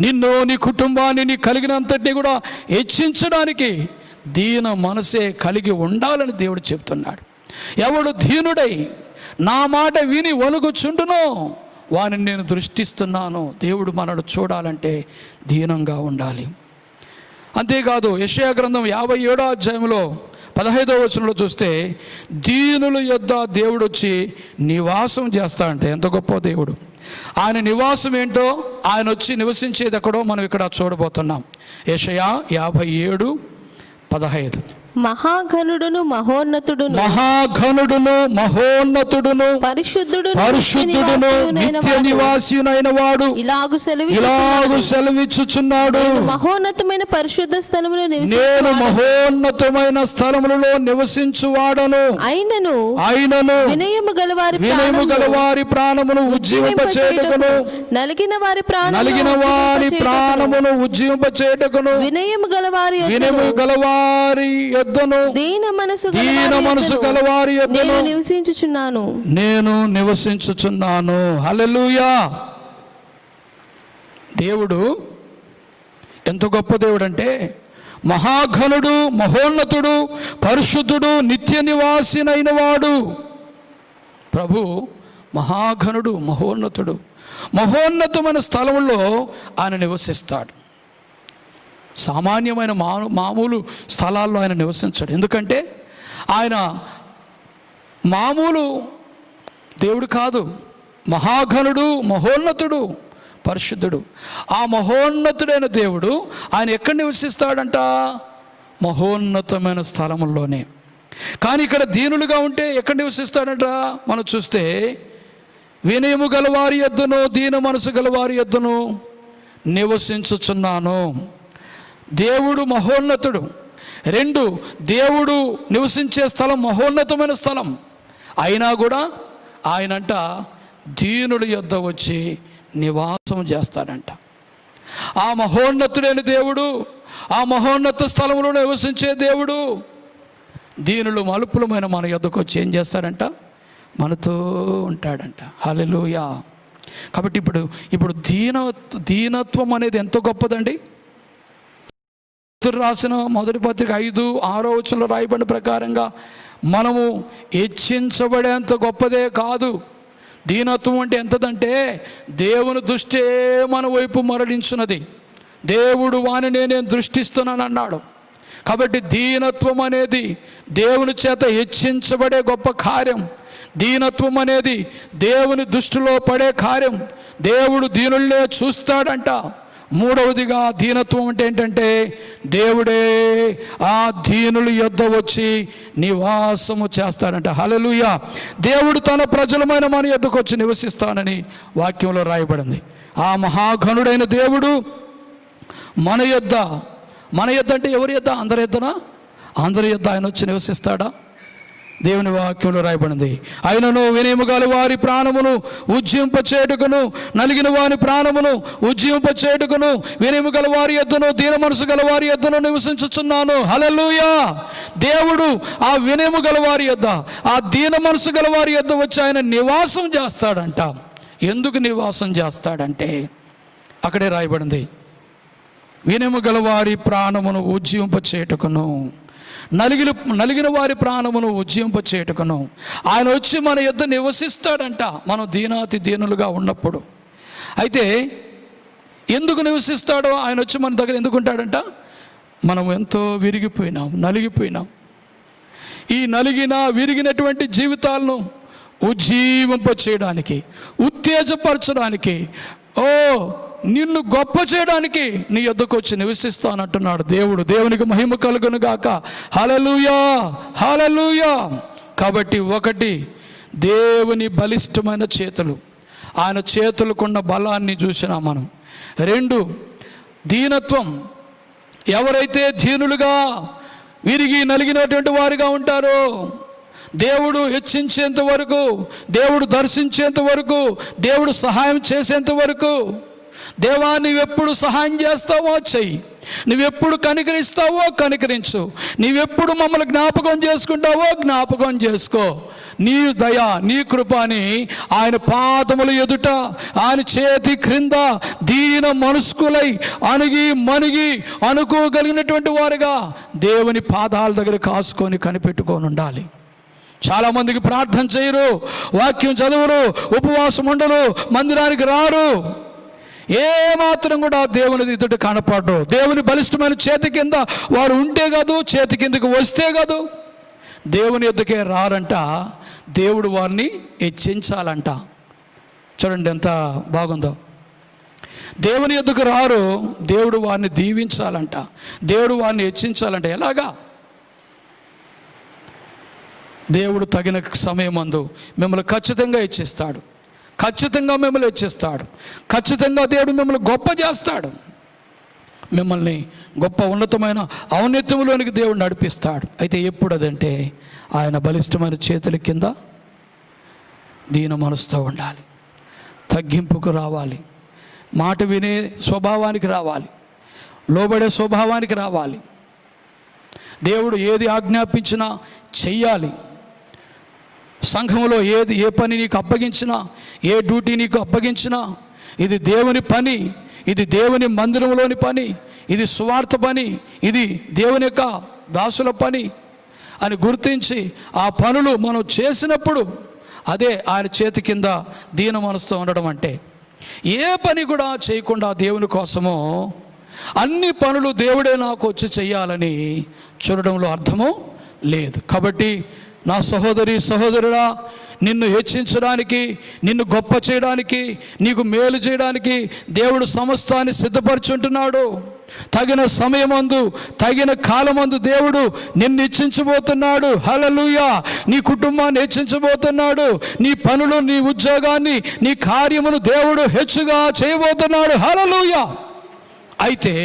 నిన్ను, నీ కుటుంబాన్ని, నీ కలిగినంతటినీ కూడా హెచ్చించడానికి దీన మనసే కలిగి ఉండాలని దేవుడు చెప్తున్నాడు. ఎవడు దీనుడై నా మాట విని వణుకుచుండునో వారిని నేను దృష్టిస్తున్నాను. దేవుడు మనను చూడాలంటే దీనంగా ఉండాలి. అంతేకాదు యెషయా గ్రంథం 57వ అధ్యాయంలో 15వ వచనంలో చూస్తే, దీనుల యొద్ద దేవుడు వచ్చి నివాసం చేస్తాడంటే ఎంత గొప్ప దేవుడు. ఆయన నివాసం ఏంటో, ఆయన వచ్చి నివసించేది ఎక్కడో మనం ఇక్కడ చూడబోతున్నాం. యెషయా 57:15. మహాఘనుడును మహోన్నతుడును పరిశుద్ధుడును నిత్య నివాసినైన వాడు ఇలాగు సెలవిచ్చుచున్నాడు. మహోన్నతమైన పరిశుద్ధ స్థలములో నివసించువాడను. అయినను వినయము గలవారి ప్రాణమును ఉజ్జీవింపచేయుటకును, నలిగిన వారి ప్రాణమును ఉజ్జీవింపచేయుటకును, వినయము గలవారి దీన మనసు గలవారి యొద్దను నేను నివసించుచున్నాను. హల్లెలూయా. దేవుడు ఎంత గొప్ప దేవుడు అంటే, మహాఘనుడు, మహోన్నతుడు, పరిశుద్ధుడు, నిత్య నివాసినైన వాడు. ప్రభు మహాఘనుడు, మహోన్నతుడు, మహోన్నతమైన స్థలంలో ఆయన నివసిస్తాడు. సామాన్యమైన మామూలు స్థలాల్లో ఆయన నివసించాడు. ఎందుకంటే ఆయన మామూలు దేవుడు కాదు, మహాఘనుడు, మహోన్నతుడు, పరిశుద్ధుడు. ఆ మహోన్నతుడైన దేవుడు ఆయన ఎక్కడ నివసిస్తాడంట? మహోన్నతమైన స్థలంలోనే. కానీ ఇక్కడ దీనులుగా ఉంటే ఎక్కడ నివసిస్తాడంట? మనం చూస్తే, వినయము గలవారి యొద్దను, దీన మనసు గలవారి యొద్దను నివసించుచున్నాను. దేవుడు మహోన్నతుడు. 2, దేవుడు నివసించే స్థలం మహోన్నతమైన స్థలం అయినా కూడా ఆయనంట దీనుడి యొద్ద వచ్చి నివాసం చేస్తాడంట. ఆ మహోన్నతుడైన దేవుడు, ఆ మహోన్నత స్థలంలో నివసించే దేవుడు దీనులు మలుపులమైన మన యొద్దకు వచ్చి ఏం చేస్తాడంట? మనతో ఉంటాడంట. హల్లెలూయా. కాబట్టి ఇప్పుడు దీనత్వం అనేది ఎంతో గొప్పదండి. రాసిన మొదటి పత్రిక 5:6 వచనంలో రాయబడిన ప్రకారంగా మనము హెచ్చించబడేంత గొప్పదే కాదు. దీనత్వం అంటే ఎంతదంటే, దేవుని దృష్టే మన వైపు మరలించున్నది. దేవుడు వానినే నేను దృష్టిస్తున్నాను అన్నాడు. కాబట్టి దీనత్వం అనేది దేవుని చేత హెచ్చించబడే గొప్ప కార్యం. దీనత్వం అనేది దేవుని దృష్టిలో పడే కార్యం. దేవుడు దీనుల్నే చూస్తాడంట. 3వదిగా దీనత్వం అంటే ఏంటంటే, దేవుడే ఆ దీనుల యొద్ద వచ్చి నివాసము చేస్తాడంట. హల్లెలూయా. దేవుడు తన ప్రజలమైన మన యొద్దకు వచ్చి నివసిస్తానని వాక్యంలో రాయబడింది. ఆ మహాఘనుడైన దేవుడు మన యొద్ద, అంటే ఎవరి యొద్ద? అందరి యొద్దనా? అందరి యొద్ద ఆయన వచ్చి నివసిస్తాడా? దేవుని వాక్యంలో రాయబడింది. అయినను వినయము గల వారి ప్రాణమును ఉజ్జింపచేటుకును, నలిగిన వారి ప్రాణమును ఉజ్జింపచేటుకును, వినయము గల వారి యొద్దను దీన మనసు గల వారి యొద్దను నివసించుచున్నాను. హల్లెలూయా. దేవుడు ఆ వినయము గల వారి యొద్ద, ఆ దీన మనసు గల వారి యొద్ద వచ్చి ఆయన నివాసం చేస్తాడంట. ఎందుకు నివాసం చేస్తాడంటే అక్కడే రాయబడింది, వినయము గల వారి ప్రాణమును ఉజ్జింపచేటుకును, నలిగిన వారి ప్రాణమును ఉజ్జింపచేటుకును. ఆయన వచ్చి మన యొద్ద నివసిస్తాడంట మనం దీనాతి దీనులుగా ఉన్నప్పుడు. అయితే ఎందుకు నివసిస్తాడో, ఆయన వచ్చి మన దగ్గర ఎందుకు ఉంటాడంట? మనం ఎంతో విరిగిపోయినాం, నలిగిపోయినాం. ఈ విరిగినటువంటి జీవితాలను ఉజ్జీవింప చేయడానికి, ఉత్తేజపరచడానికి, నిన్ను గొప్ప చేయడానికి నీ యొద్దకు వచ్చి నివసిస్తానంటున్నాడు దేవుడు. దేవునికి మహిమ కలుగును గాక. హల్లెలూయా, హల్లెలూయా. కాబట్టి ఒకటి, దేవుని బలిష్టమైన చేతులు, ఆయన చేతులకున్న బలాన్ని చూసినాం మనం. రెండు, దీనత్వం. ఎవరైతే దీనులుగా విరిగి నలిగినటువంటి వారిగా ఉంటారో, దేవుడు హెచ్చించేంత వరకు, దేవుడు దర్శించేంత వరకు, దేవుడు సహాయం చేసేంత వరకు, దేవా నువ్వెప్పుడు సహాయం చేస్తావో చెయ్యి, నువ్వెప్పుడు కనికరిస్తావో కనికరించు, నీవెప్పుడు మమ్మల్ని జ్ఞాపకం చేసుకుంటావో జ్ఞాపకం చేసుకో, నీ దయ నీ కృపని ఆయన పాదముల ఎదుట, ఆయన చేతి క్రింద దీన మనస్కులై అణిగి మణిగి అనుకోగలిగినటువంటి వారుగా దేవుని పాదాల దగ్గర కాసుకొని కనిపెట్టుకొని ఉండాలి. చాలామందికి ప్రార్థన చేయరు, వాక్యం చదవరు, ఉపవాసం ఉండరు, మందిరానికి రారు, ఏమాత్రం కూడా దేవుని ఎదుట కనపడరు. దేవుని బలిష్టమైన చేతి కింద వారు ఉంటే కాదు, చేతి కిందకి వస్తే కాదు, దేవుని ఎద్దుకే రారంట. దేవుడు వారిని హెచ్చించాలంట. చూడండి ఎంత బాగుందో. దేవుని ఎద్దుకు రారు, దేవుడు వారిని దీవించాలంట, దేవుడు వారిని హెచ్చించాలంట. ఎలాగా? దేవుడు తగిన సమయమందు మిమ్మల్ని ఖచ్చితంగా హెచ్చిస్తాడు, ఖచ్చితంగా మిమ్మల్ని హెచ్చిస్తాడు, ఖచ్చితంగా దేవుడు మిమ్మల్ని గొప్ప చేస్తాడు, మిమ్మల్ని గొప్ప ఉన్నతమైన ఔన్నత్యంలోనికి దేవుడు నడిపిస్తాడు. అయితే ఎప్పుడు అదంటే ఆయన బలిష్టమైన చేతుల కింద దీన మనసుతో ఉండాలి, తగ్గింపుకు రావాలి, మాట వినే స్వభావానికి రావాలి, లోబడే స్వభావానికి రావాలి. దేవుడు ఏది ఆజ్ఞాపించినా చెయ్యాలి. సంఘంలో ఏ పని నీకు అప్పగించినా, ఏ డ్యూటీ నీకు అప్పగించినా, ఇది దేవుని పని, ఇది దేవుని మందిరంలోని పని, ఇది సువార్త పని, ఇది దేవుని యొక్క దాసుల పని అని గుర్తించి ఆ పనులు మనం చేసినప్పుడు అదే ఆయన చేతి కింద దీన మనసుతో ఉండడం. అంటే ఏ పని కూడా చేయకుండా దేవుని కోసము అన్ని పనులు దేవుడే నాకు వచ్చి చెయ్యాలని చూడడంలో అర్థము లేదు. కాబట్టి నా సహోదరి సహోదరుడా, నిన్ను హెచ్చించడానికి, నిన్ను గొప్ప చేయడానికి, నీకు మేలు చేయడానికి దేవుడు సమస్తాన్ని సిద్ధపరచుంటున్నాడు. తగిన సమయమందు, తగిన కాలమందు దేవుడు నిన్ను హెచ్చించబోతున్నాడు. హల్లెలూయా. నీ కుటుంబాన్ని హెచ్చించబోతున్నాడు, నీ పనులు, నీ ఉద్యోగాన్ని, నీ కార్యమును దేవుడు హెచ్చుగా చేయబోతున్నాడు. హల్లెలూయా. అయితే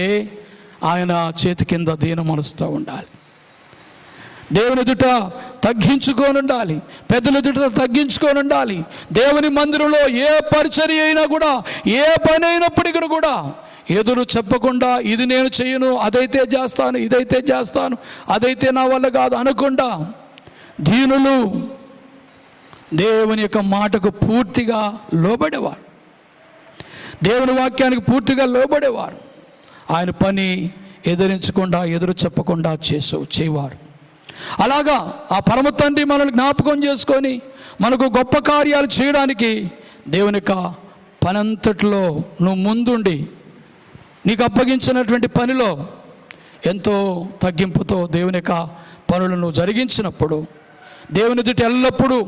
ఆయన చేతి కింద దీన మనసుతో ఉండాలి, దేవుని ఎదుట తగ్గించుకొని ఉండాలి, పెద్దల ఎదుట తగ్గించుకొని ఉండాలి. దేవుని మందిరంలో ఏ పరిచర్య అయినా కూడా, ఏ పని అయినప్పటికీ కూడా ఎదురు చెప్పకుండా ఇది నేను చేయను, అదైతే చేస్తాను, ఇదైతే చేస్తాను, అదైతే నా వల్ల కాదు అనకుండా దీనులు, దేవుని యొక్క మాటకు పూర్తిగా లోబడేవారు, దేవుని వాక్యానికి పూర్తిగా లోబడేవారు, ఆయన పని ఎదిరించకుండా, ఎదురు చెప్పకుండా చేయవారు. అలాగా ఆ పరమ తండ్రి మనల్ని జ్ఞాపకం చేసుకొని మనకు గొప్ప కార్యాలు చేయడానికి దేవుని యొక్క పనంతట్లో నువ్వు ముందుండి నీకు అప్పగించినటువంటి పనిలో ఎంతో తగ్గింపుతో దేవుని యొక్క పనులను జరిగించినప్పుడు, దేవుని ఎదుట ఎల్లప్పుడూ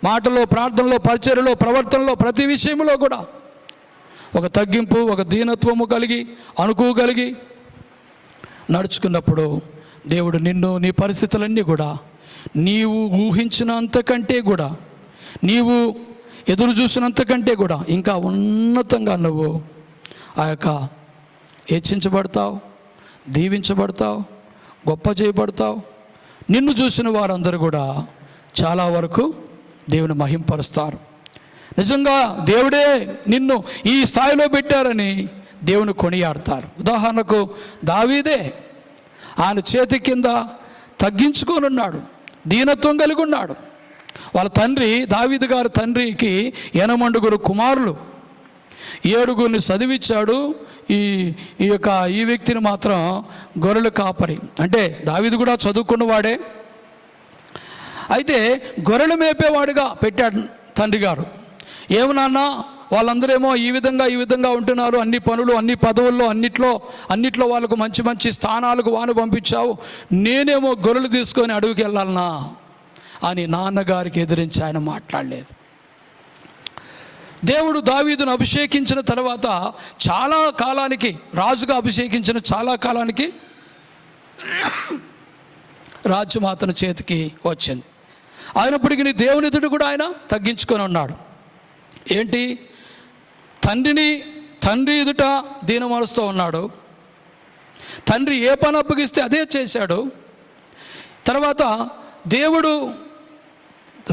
మాటలో, ప్రార్థనలో, పరిచర్యలో, ప్రవర్తనలో, ప్రతి విషయంలో కూడా ఒక తగ్గింపు, ఒక దీనత్వము కలిగి, అనుకోగలిగి నడుచుకున్నప్పుడు దేవుడు నిన్ను, నీ పరిస్థితులన్నీ కూడా నీవు ఊహించినంతకంటే కూడా, నీవు ఎదురు చూసినంతకంటే కూడా ఇంకా ఉన్నతంగా నువ్వు ఆ యొక్క హెచ్చించబడతావు, దీవించబడతావు, గొప్ప చేయబడతావు. నిన్ను చూసిన వారందరూ కూడా చాలా వరకు దేవుని మహింపరుస్తారు. నిజంగా దేవుడే నిన్ను ఈ స్థాయిలో పెట్టారని దేవుని కొనియాడతారు. ఉదాహరణకు దావీదే ఆయన చేతి కింద తగ్గించుకొని ఉన్నాడు, దీనత్వం కలిగి ఉన్నాడు. వాళ్ళ తండ్రి దావీదు గారి తండ్రికి 8 కుమారులు, 7 చదివించాడు. ఈ వ్యక్తిని మాత్రం గొర్రెల కాపరి. అంటే దావీదు కూడా చదువుకున్నవాడే, అయితే గొర్రెలు మేపేవాడిగా పెట్టాడు తండ్రి గారు. ఏమన్నా వాళ్ళందరేమో ఈ విధంగా ఉంటున్నారు, అన్ని పనులు, అన్ని పదవుల్లో, అన్నిట్లో వాళ్ళకు మంచి మంచి స్థానాలకు వాను పంపించావు, నేనేమో గొర్రెలు తీసుకొని అడవికి వెళ్ళాలనా అని నాన్నగారికి ఎదిరించి ఆయన మాట్లాడలేదు. దేవుడు దావీదును అభిషేకించిన తర్వాత చాలా కాలానికి, రాజుగా అభిషేకించిన చాలా కాలానికి రాజ్యం అతని చేతికి వచ్చింది. అయినప్పటికీ దేవుని ఎదుట కూడా ఆయన తగ్గించుకొని ఉన్నాడు. ఏంటి? తండ్రి ఎదుట దీనమరుస్తూ ఉన్నాడు. తండ్రి ఏ పని అప్పగిస్తే అదే చేశాడు. తర్వాత దేవుడు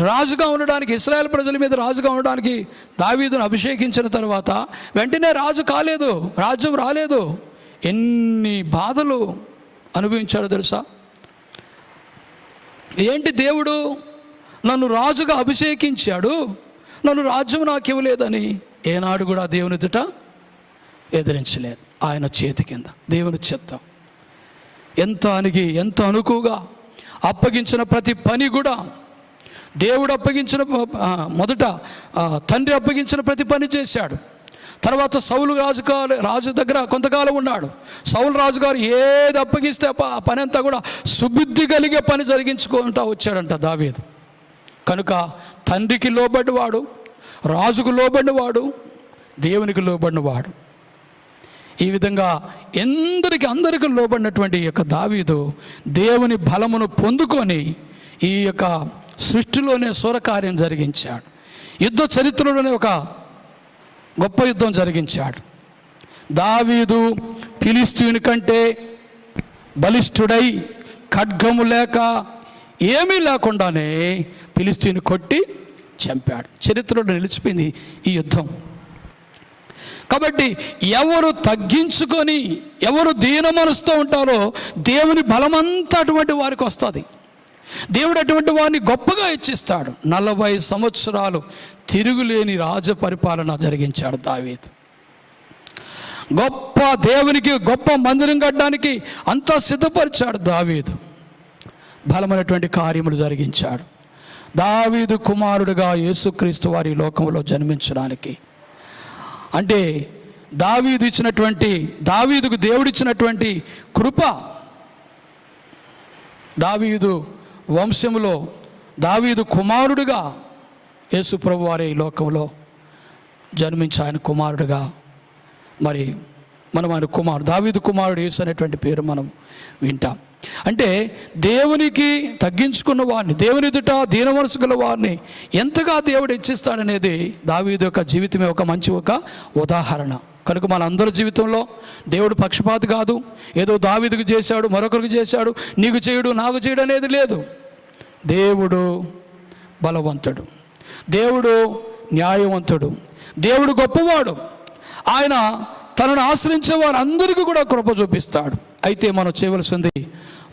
రాజుగా ఉండడానికి, ఇశ్రాయేల్ ప్రజల మీద రాజుగా ఉండడానికి దావీదును అభిషేకించిన తర్వాత వెంటనే రాజు కాలేదు, రాజ్యం రాలేదు. ఎన్ని బాధలు అనుభవించాడో తెలుసా? ఏంటి, దేవుడు నన్ను రాజుగా అభిషేకించాడు, నన్ను రాజ్యం నాకు ఇవ్వలేదని ఏనాడు కూడా దేవుని ఎదుట ఎదిరించలేదు. ఆయన చేతి కింద దేవుని చిత్తం ఎంత అనుకువగా అప్పగించిన ప్రతి పని కూడా దేవుడు అప్పగించిన మొదట తండ్రి అప్పగించిన ప్రతి పని చేశాడు. తర్వాత సౌలు రాజు దగ్గర కొంతకాలం ఉన్నాడు. సౌలు రాజుగారు ఏది అప్పగిస్తే ఆ పని అంతా కూడా సుబుద్ధి కలిగే పని జరిగించుకుంటూ వచ్చాడంట దావీదు. కనుక తండ్రికి లోబడినవాడు, రాజుకు లోబడినవాడు, దేవునికి లోబడినవాడు. ఈ విధంగా అందరికీ లోబడినటువంటి ఈ యొక్క దావీదు దేవుని బలమును పొందుకొని ఈ యొక్క సృష్టిలోనే సూరకార్యం జరిగించాడు. యుద్ధ చరిత్రలోనే ఒక గొప్ప యుద్ధం జరిగించాడు. దావీదు ఫిలిష్తీయుని కంటే బలిష్ఠుడై ఖడ్గము లేక ఏమీ లేకుండానే ఫిలిష్తీయుని కొట్టి చంపాడు. చరిత్రలో నిలిచిపోయింది ఈ యుద్ధం. కాబట్టి ఎవరు తగ్గించుకొని, ఎవరు దీనమనసుతో ఉంటారో దేవుని బలమంతా అటువంటి వారికి వస్తుంది. దేవుడు అటువంటి వారిని గొప్పగా హెచ్చిస్తాడు. 40 సంవత్సరాలు తిరుగులేని రాజ పరిపాలన జరిగించాడు దావీదు. దేవునికి గొప్ప మందిరం కట్టడానికి అంతా సిద్ధపరిచాడు దావీదు. బలమైనటువంటి కార్యములు జరిగించాడు. దావీదు కుమారుడుగా యేసుక్రీస్తు వారి లోకంలో జన్మించడానికి, అంటే దావీదుకు దేవుడిచ్చినటువంటి కృప, దావీదు వంశములో దావీదు కుమారుడుగా యేసు ప్రభు వారి లోకంలో జన్మించి ఆయన కుమారుడుగా, మరి మనం ఆయన దావీదు కుమారుడు యేసు అనేటువంటి పేరు మనం వింటాం. అంటే దేవునికి తగ్గించుకున్న వారిని, దేవుని ఎదుట దీన మనసు గల వారిని ఎంతగా దేవుడు హెచ్చిస్తాడనేది దావీదు యొక్క జీవితమే ఒక మంచి ఉదాహరణ. కనుక మన అందరి జీవితంలో దేవుడు పక్షపాతి కాదు. ఏదో దావీదుకు చేశాడు, మరొకరికి చేశాడు, నీకు చేయడు, నాకు చేయడు అనేది లేదు. దేవుడు బలవంతుడు, దేవుడు న్యాయవంతుడు, దేవుడు గొప్పవాడు. ఆయన తనను ఆశ్రయించే వారందరికీ కూడా కృప చూపిస్తాడు. అయితే మనం చేయవలసింది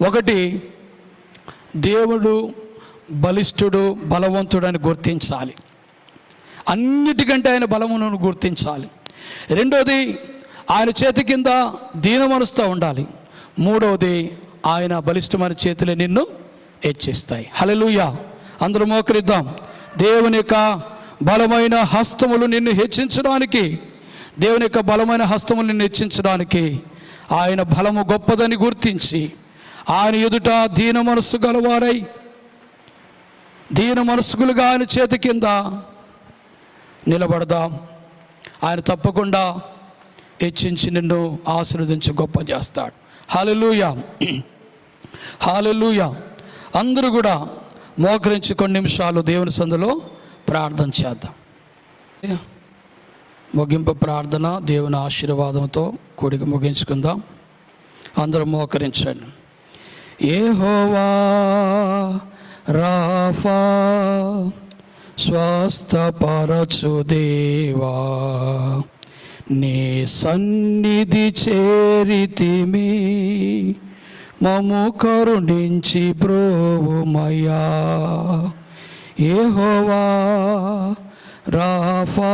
ఒకటి, దేవుడు బలిష్ఠుడు, బలవంతుడని గుర్తించాలి. అన్నిటికంటే ఆయన బలమును గుర్తించాలి. రెండోది, ఆయన చేతి కింద దీన మనసుతో ఉండాలి. మూడవది, ఆయన బలిష్ఠమైన చేతులే నిన్ను హెచ్చిస్తాయి. హల్లెలూయా. అందరూ మోకరిద్దాం. దేవుని యొక్క బలమైన హస్తములు నిన్ను హెచ్చించడానికి, దేవుని యొక్క బలమైన హస్తములు నిన్ను హెచ్చించడానికి, ఆయన బలము గొప్పదని గుర్తించి ఆయన ఎదుట దీన మనస్సు గలవారై, దీన మనస్సులుగా ఆయన చేతి కింద నిలబడదాం. ఆయన తప్పకుండా హెచ్చించి నిన్ను ఆశీర్వదించి గొప్ప చేస్తాడు. హల్లెలూయా, హల్లెలూయా. అందరూ కూడా మోకరించి కొన్ని నిమిషాలు దేవుని సందులో ప్రార్థన చేద్దాం. ముగింపు ప్రార్థన దేవుని ఆశీర్వాదంతో కూడికి ముగించుకుందాం. అందరూ మోకరించండి. యెహోవా రాఫా స్వస్థపరచు దేవా, నీ సన్నిధి చేరితిమి, మము కరుణించి బ్రోవుమయ్యా. యెహోవా రాఫా,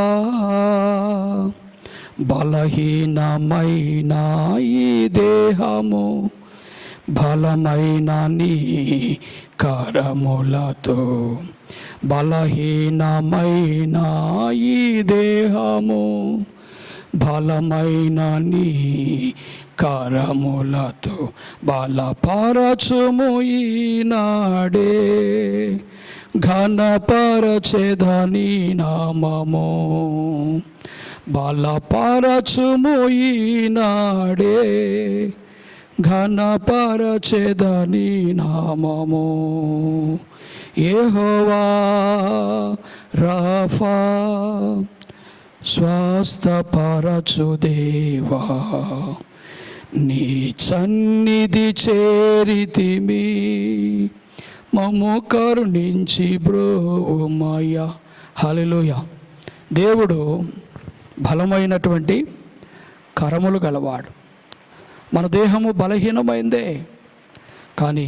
బలహీనమైన ఈ దేహము బలమైన నీ కరములతో, బలహీనమైన ఈ దేహము బలమైన నీ కరములతో బలపరచుము ఈనాడే, ఘనపరచెదని నామము. బలపరచుము ఈనాడే, ఘనపరచెదని నామము. యెహోవా రాఫా స్వస్థపరచు దేవా, నీ సన్నిధి చేరితిమి, మమ్ము కరుణించి బ్రోవుమయ్యా. హల్లెలూయా. దేవుడు బలమైనటువంటి కరములు గలవాడు. మన దేహము బలహీనమైందే, కానీ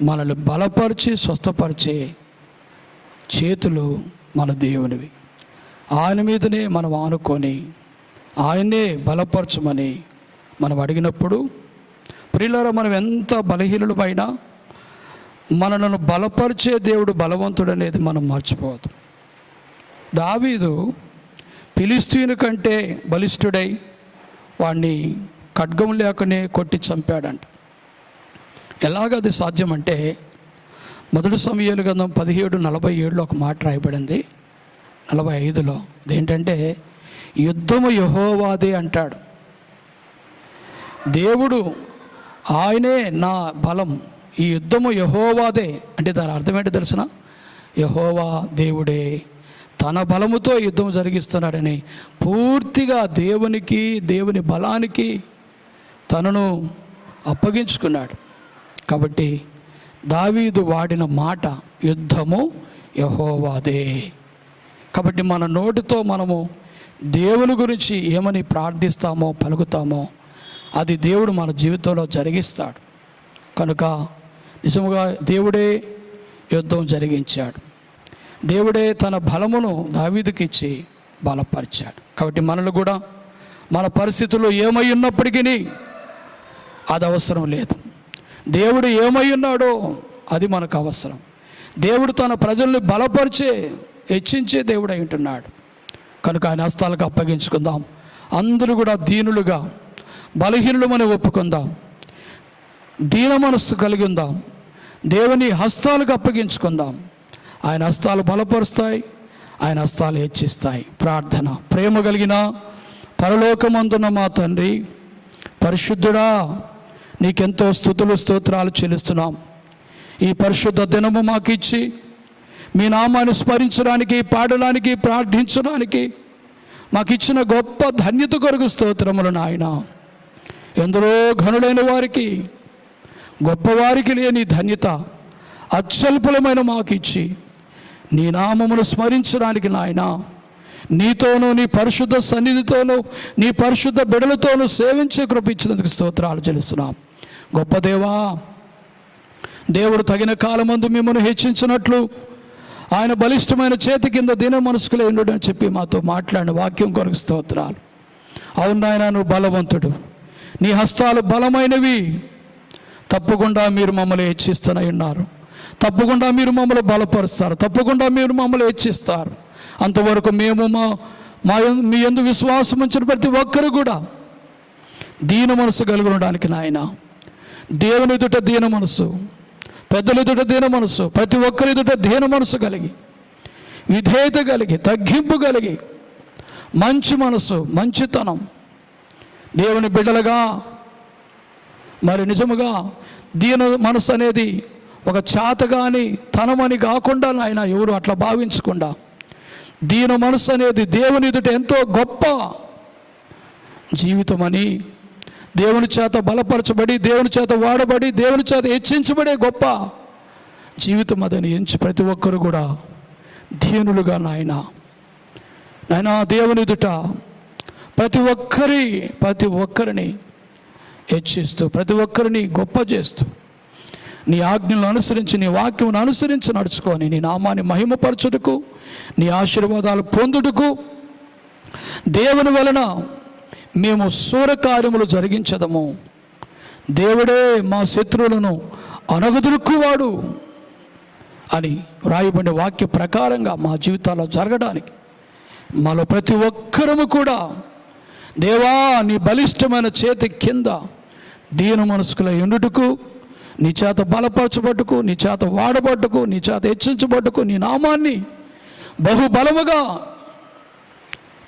మనల్ని బలపరిచి స్వస్థపరిచే చేతులు మన దేవునివి. ఆయన మీదనే మనం ఆనుకొని ఆయన్నే బలపరచమని మనం అడిగినప్పుడు, ప్రియులారా, మనం ఎంత బలహీనులమైనా మనలను బలపరిచే దేవుడు బలవంతుడు అనేది మనం మర్చిపోవద్దు. దావీదు ఫిలిష్తీయుని కంటే బలిష్ఠుడై వాణ్ణి ఖడ్గం లేకనే కొట్టి చంపాడంట. ఎలాగది సాధ్యమంటే, మొదటి సమూయేలు గ్రంథం 17:47 ఒక మాట రాయబడింది, 45లో. అదేంటంటే, యుద్ధము యెహోవాదే అంటాడు. దేవుడు ఆయనే నా బలం, ఈ యుద్ధము యెహోవాదే అంటే దాని అర్థం ఏంటో తెలిసిన? యెహోవా దేవుడే తన బలముతో యుద్ధం జరిగిస్తున్నాడని పూర్తిగా దేవునికి, దేవుని బలానికి తనను అప్పగించుకున్నాడు. కాబట్టి దావీదు వాడిన మాట యుద్ధము యెహోవాదే. కాబట్టి మన నోటితో మనము దేవుని గురించి ఏమని ప్రార్థిస్తామో పలుకుతామో అది దేవుడు మన జీవితంలో జరిగిస్తాడు. కనుక నిజముగా దేవుడే యుద్ధం జరిగించాడు. దేవుడే తన బలమును దావీదుకి ఇచ్చి బలపరిచాడు. కాబట్టి మనల్ని కూడా మన పరిస్థితుల్లో ఏమై ఉన్నప్పటికీ అది అవసరం లేదు. దేవుడు ఏమై ఉన్నాడో అది మనకు అవసరం. దేవుడు తన ప్రజల్ని బలపరిచే హెచ్చించే దేవుడు అయి ఉంటున్నాడు. కనుక ఆయన హస్తాలకు అప్పగించుకుందాం. అందరూ కూడా దీనులుగా బలహీనులమని ఒప్పుకుందాం. దీన మనస్సు కలిగి ఉందాం. దేవుని హస్తాలకు అప్పగించుకుందాం. ఆయన హస్తాలు బలపరుస్తాయి, ఆయన హస్తాలు హెచ్చిస్తాయి. ప్రార్థన. ప్రేమ కలిగిన పరలోకమందున్న మా తండ్రి, పరిశుద్ధుడా, నీకెంతో స్తుతులు స్తోత్రాలు చెల్లిస్తున్నాం. ఈ పరిశుద్ధ దినము మాకు ఇచ్చి మీ నామాన్ని స్మరించడానికి, పాడడానికి, ప్రార్థించడానికి మాకు ఇచ్చిన గొప్ప ధన్యత కొరకు స్తోత్రములు నాయన. ఎందరో ఘనులైన వారికి, గొప్పవారికి లేని ధన్యత అత్యల్పులమైన మాకు ఇచ్చి నీ నామమును స్మరించడానికి నాయన, నీతోనూ నీ పరిశుద్ధ సన్నిధితోనూ నీ పరిశుద్ధ బిడలతోనూ సేవించే కృప ఇచ్చినందుకు స్తోత్రాలు చెల్లిస్తున్నాం. గొప్ప దేవా, దేవుడు తగిన కాలమందు మిమ్మల్ని హెచ్చించినట్లు ఆయన బలిష్టమైన చేతి కింద దీన మనసుకులే ఉండు అని చెప్పి మాతో మాట్లాడిన వాక్యం కొరకు స్తోత్రాలు. అవును నాయన, నువ్వు బలవంతుడు, నీ హస్తాలు బలమైనవి. తప్పకుండా మీరు మమ్మల్ని హెచ్చిస్తూనే ఉన్నారు. తప్పకుండా మీరు మమ్మల్ని బలపరుస్తారు. తప్పకుండా మీరు మమ్మల్ని హెచ్చిస్తారు. అంతవరకు మేము మీ యందు విశ్వాసం ఉంచిన ప్రతి ఒక్కరు కూడా దీన మనసు కలిగి ఉండడానికి నాయన, దేవుని ఎదుట దీన మనసు, పెద్దల ఎదుట దీన మనసు, ప్రతి ఒక్కరి ఎదుట దీన మనసు కలిగి, విధేయత కలిగి, తగ్గింపు కలిగి, మంచి మనసు, మంచితనం, దేవుని బిడ్డలుగా మరి నిజముగా దీన మనసు అనేది ఒక చేతగాని తనమని కాకుండా నాయన, ఎవరు అట్లా భావించకుండా దీన మనసు అనేది దేవుని ఎదుట ఎంతో గొప్ప జీవితం అని, దేవుని చేత బలపరచబడి, దేవుని చేత వాడబడి, దేవుని చేత హెచ్చించబడే గొప్ప జీవితం అదని ఎంచి ప్రతి ఒక్కరు కూడా దీనులుగా నాయన దేవుని ఎదుట ప్రతి ఒక్కరిని హెచ్చిస్తూ ప్రతి ఒక్కరిని గొప్ప చేస్తూ నీ ఆజ్ఞలను అనుసరించి నీ వాక్యమును అనుసరించి నడుచుకొని నీ నామాన్ని మహిమపరచుటకు నీ ఆశీర్వాదాలు పొందుటకు దేవుని వలన మేము శూరకార్యములు జరిగించదము. దేవుడే మా శత్రువులను అనగదొరుక్కువాడు అని రాయబడిన వాక్య ప్రకారంగా మా జీవితాల్లో జరగడానికి మాలో ప్రతి ఒక్కరము కూడా దేవా నీ బలిష్టమైన చేతి కింద దీన మనసుకుల ఎండుటకు నీ చేత బలపరచబట్టుకు నీ చేత వాడబట్టుకు నీ చేత హెచ్చించబట్టుకు నీ నామాన్ని బహుబలముగా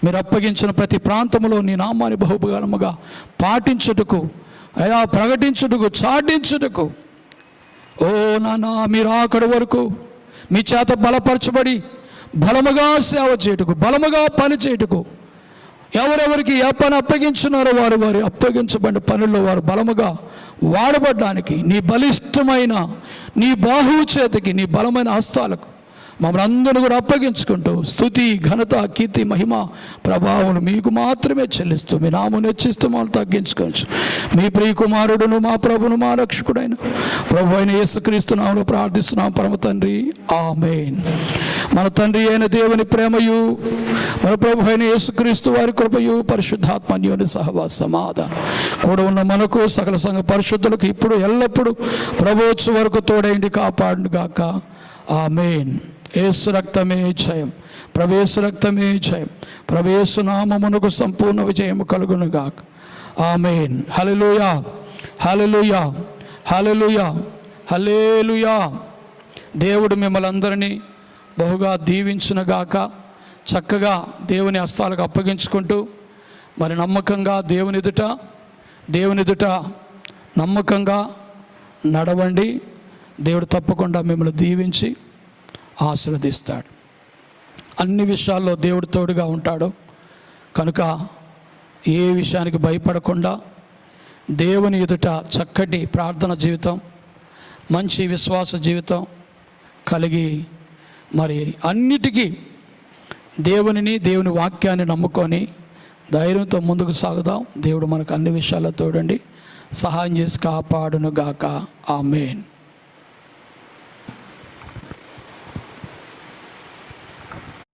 మీరు అప్పగించిన ప్రతి ప్రాంతంలో నీ నామాన్ని బహుబలముగా పాటించుటకు అయా ప్రకటించుటకు చాటించుటకు ఓ నాన్న మీరు అక్కడి వరకు మీ చేత బలపరచబడి బలముగా సేవ చేయుటకు బలముగా పని చేయుటకు ఎవరెవరికి ఏ పని అప్పగించున్నారో వారి అప్పగించబడిన పనుల్లో వారు బలముగా వాడబడ్డానికి నీ బలిష్టమైన నీ బాహువు చేతికి నీ బలమైన హస్తాలకు మమ్మల్ని అందరూ కూడా అప్పగించుకుంటూ స్తుతి ఘనత కీర్తి మహిమ ప్రభావం మీకు మాత్రమే చెల్లిస్తూ మీ నామం హెచ్చిస్తూ మమ్మల్ని తగ్గించుకోవచ్చు. మీ ప్రియ కుమారుడును మా ప్రభును మా రక్షకుడైన ప్రభు అయిన యేసుక్రీస్తు నామములో ప్రార్థిస్తున్నాం పరమ తండ్రి, ఆమేన్. మన తండ్రి అయిన దేవుని ప్రేమయు మన ప్రభు అయిన యేసుక్రీస్తు వారి కృపయు పరిశుద్ధాత్మ అన్యోన్య సహవాస సమాధానం కూడా ఉన్న మనకు సకల సంఘ పరిశుద్ధులకు ఇప్పుడు ఎల్లప్పుడూ ప్రభువోత్సవ వరకు తోడైండి కాపాడును గాక. ఆమేన్. యేసు రక్తమే జయం, ప్రవేశ రక్తమే జయం, ప్రవేశ నామమునకు సంపూర్ణ విజయము కలుగును గాక. ఆమేన్. హల్లెలూయా, హల్లెలూయా, హల్లెలూయా, హల్లెలూయా. దేవుడు మిమ్మల్ని అందరినీ బహుగా దీవించునుగాక. చక్కగా దేవుని హస్తాలకు అప్పగించుకుంటూ మరి నమ్మకంగా దేవుని ఎదుట నమ్మకంగా నడవండి. దేవుడు తప్పకుండా మిమ్మల్ని దీవించి ఆశీర్వదిస్తాడు. అన్ని విషయాల్లో దేవుడు తోడుగా ఉంటాడు కనుక ఏ విషయానికి భయపడకుండా దేవుని ఎదుట చక్కటి ప్రార్థన జీవితం, మంచి విశ్వాస జీవితం కలిగి మరి అన్నిటికీ దేవుని వాక్యాన్ని నమ్ముకొని ధైర్యంతో ముందుకు సాగుదాం. దేవుడు మనకు అన్ని విషయాల్లో తోడండి సహాయం చేసి కాపాడును గాక. ఆమేన్.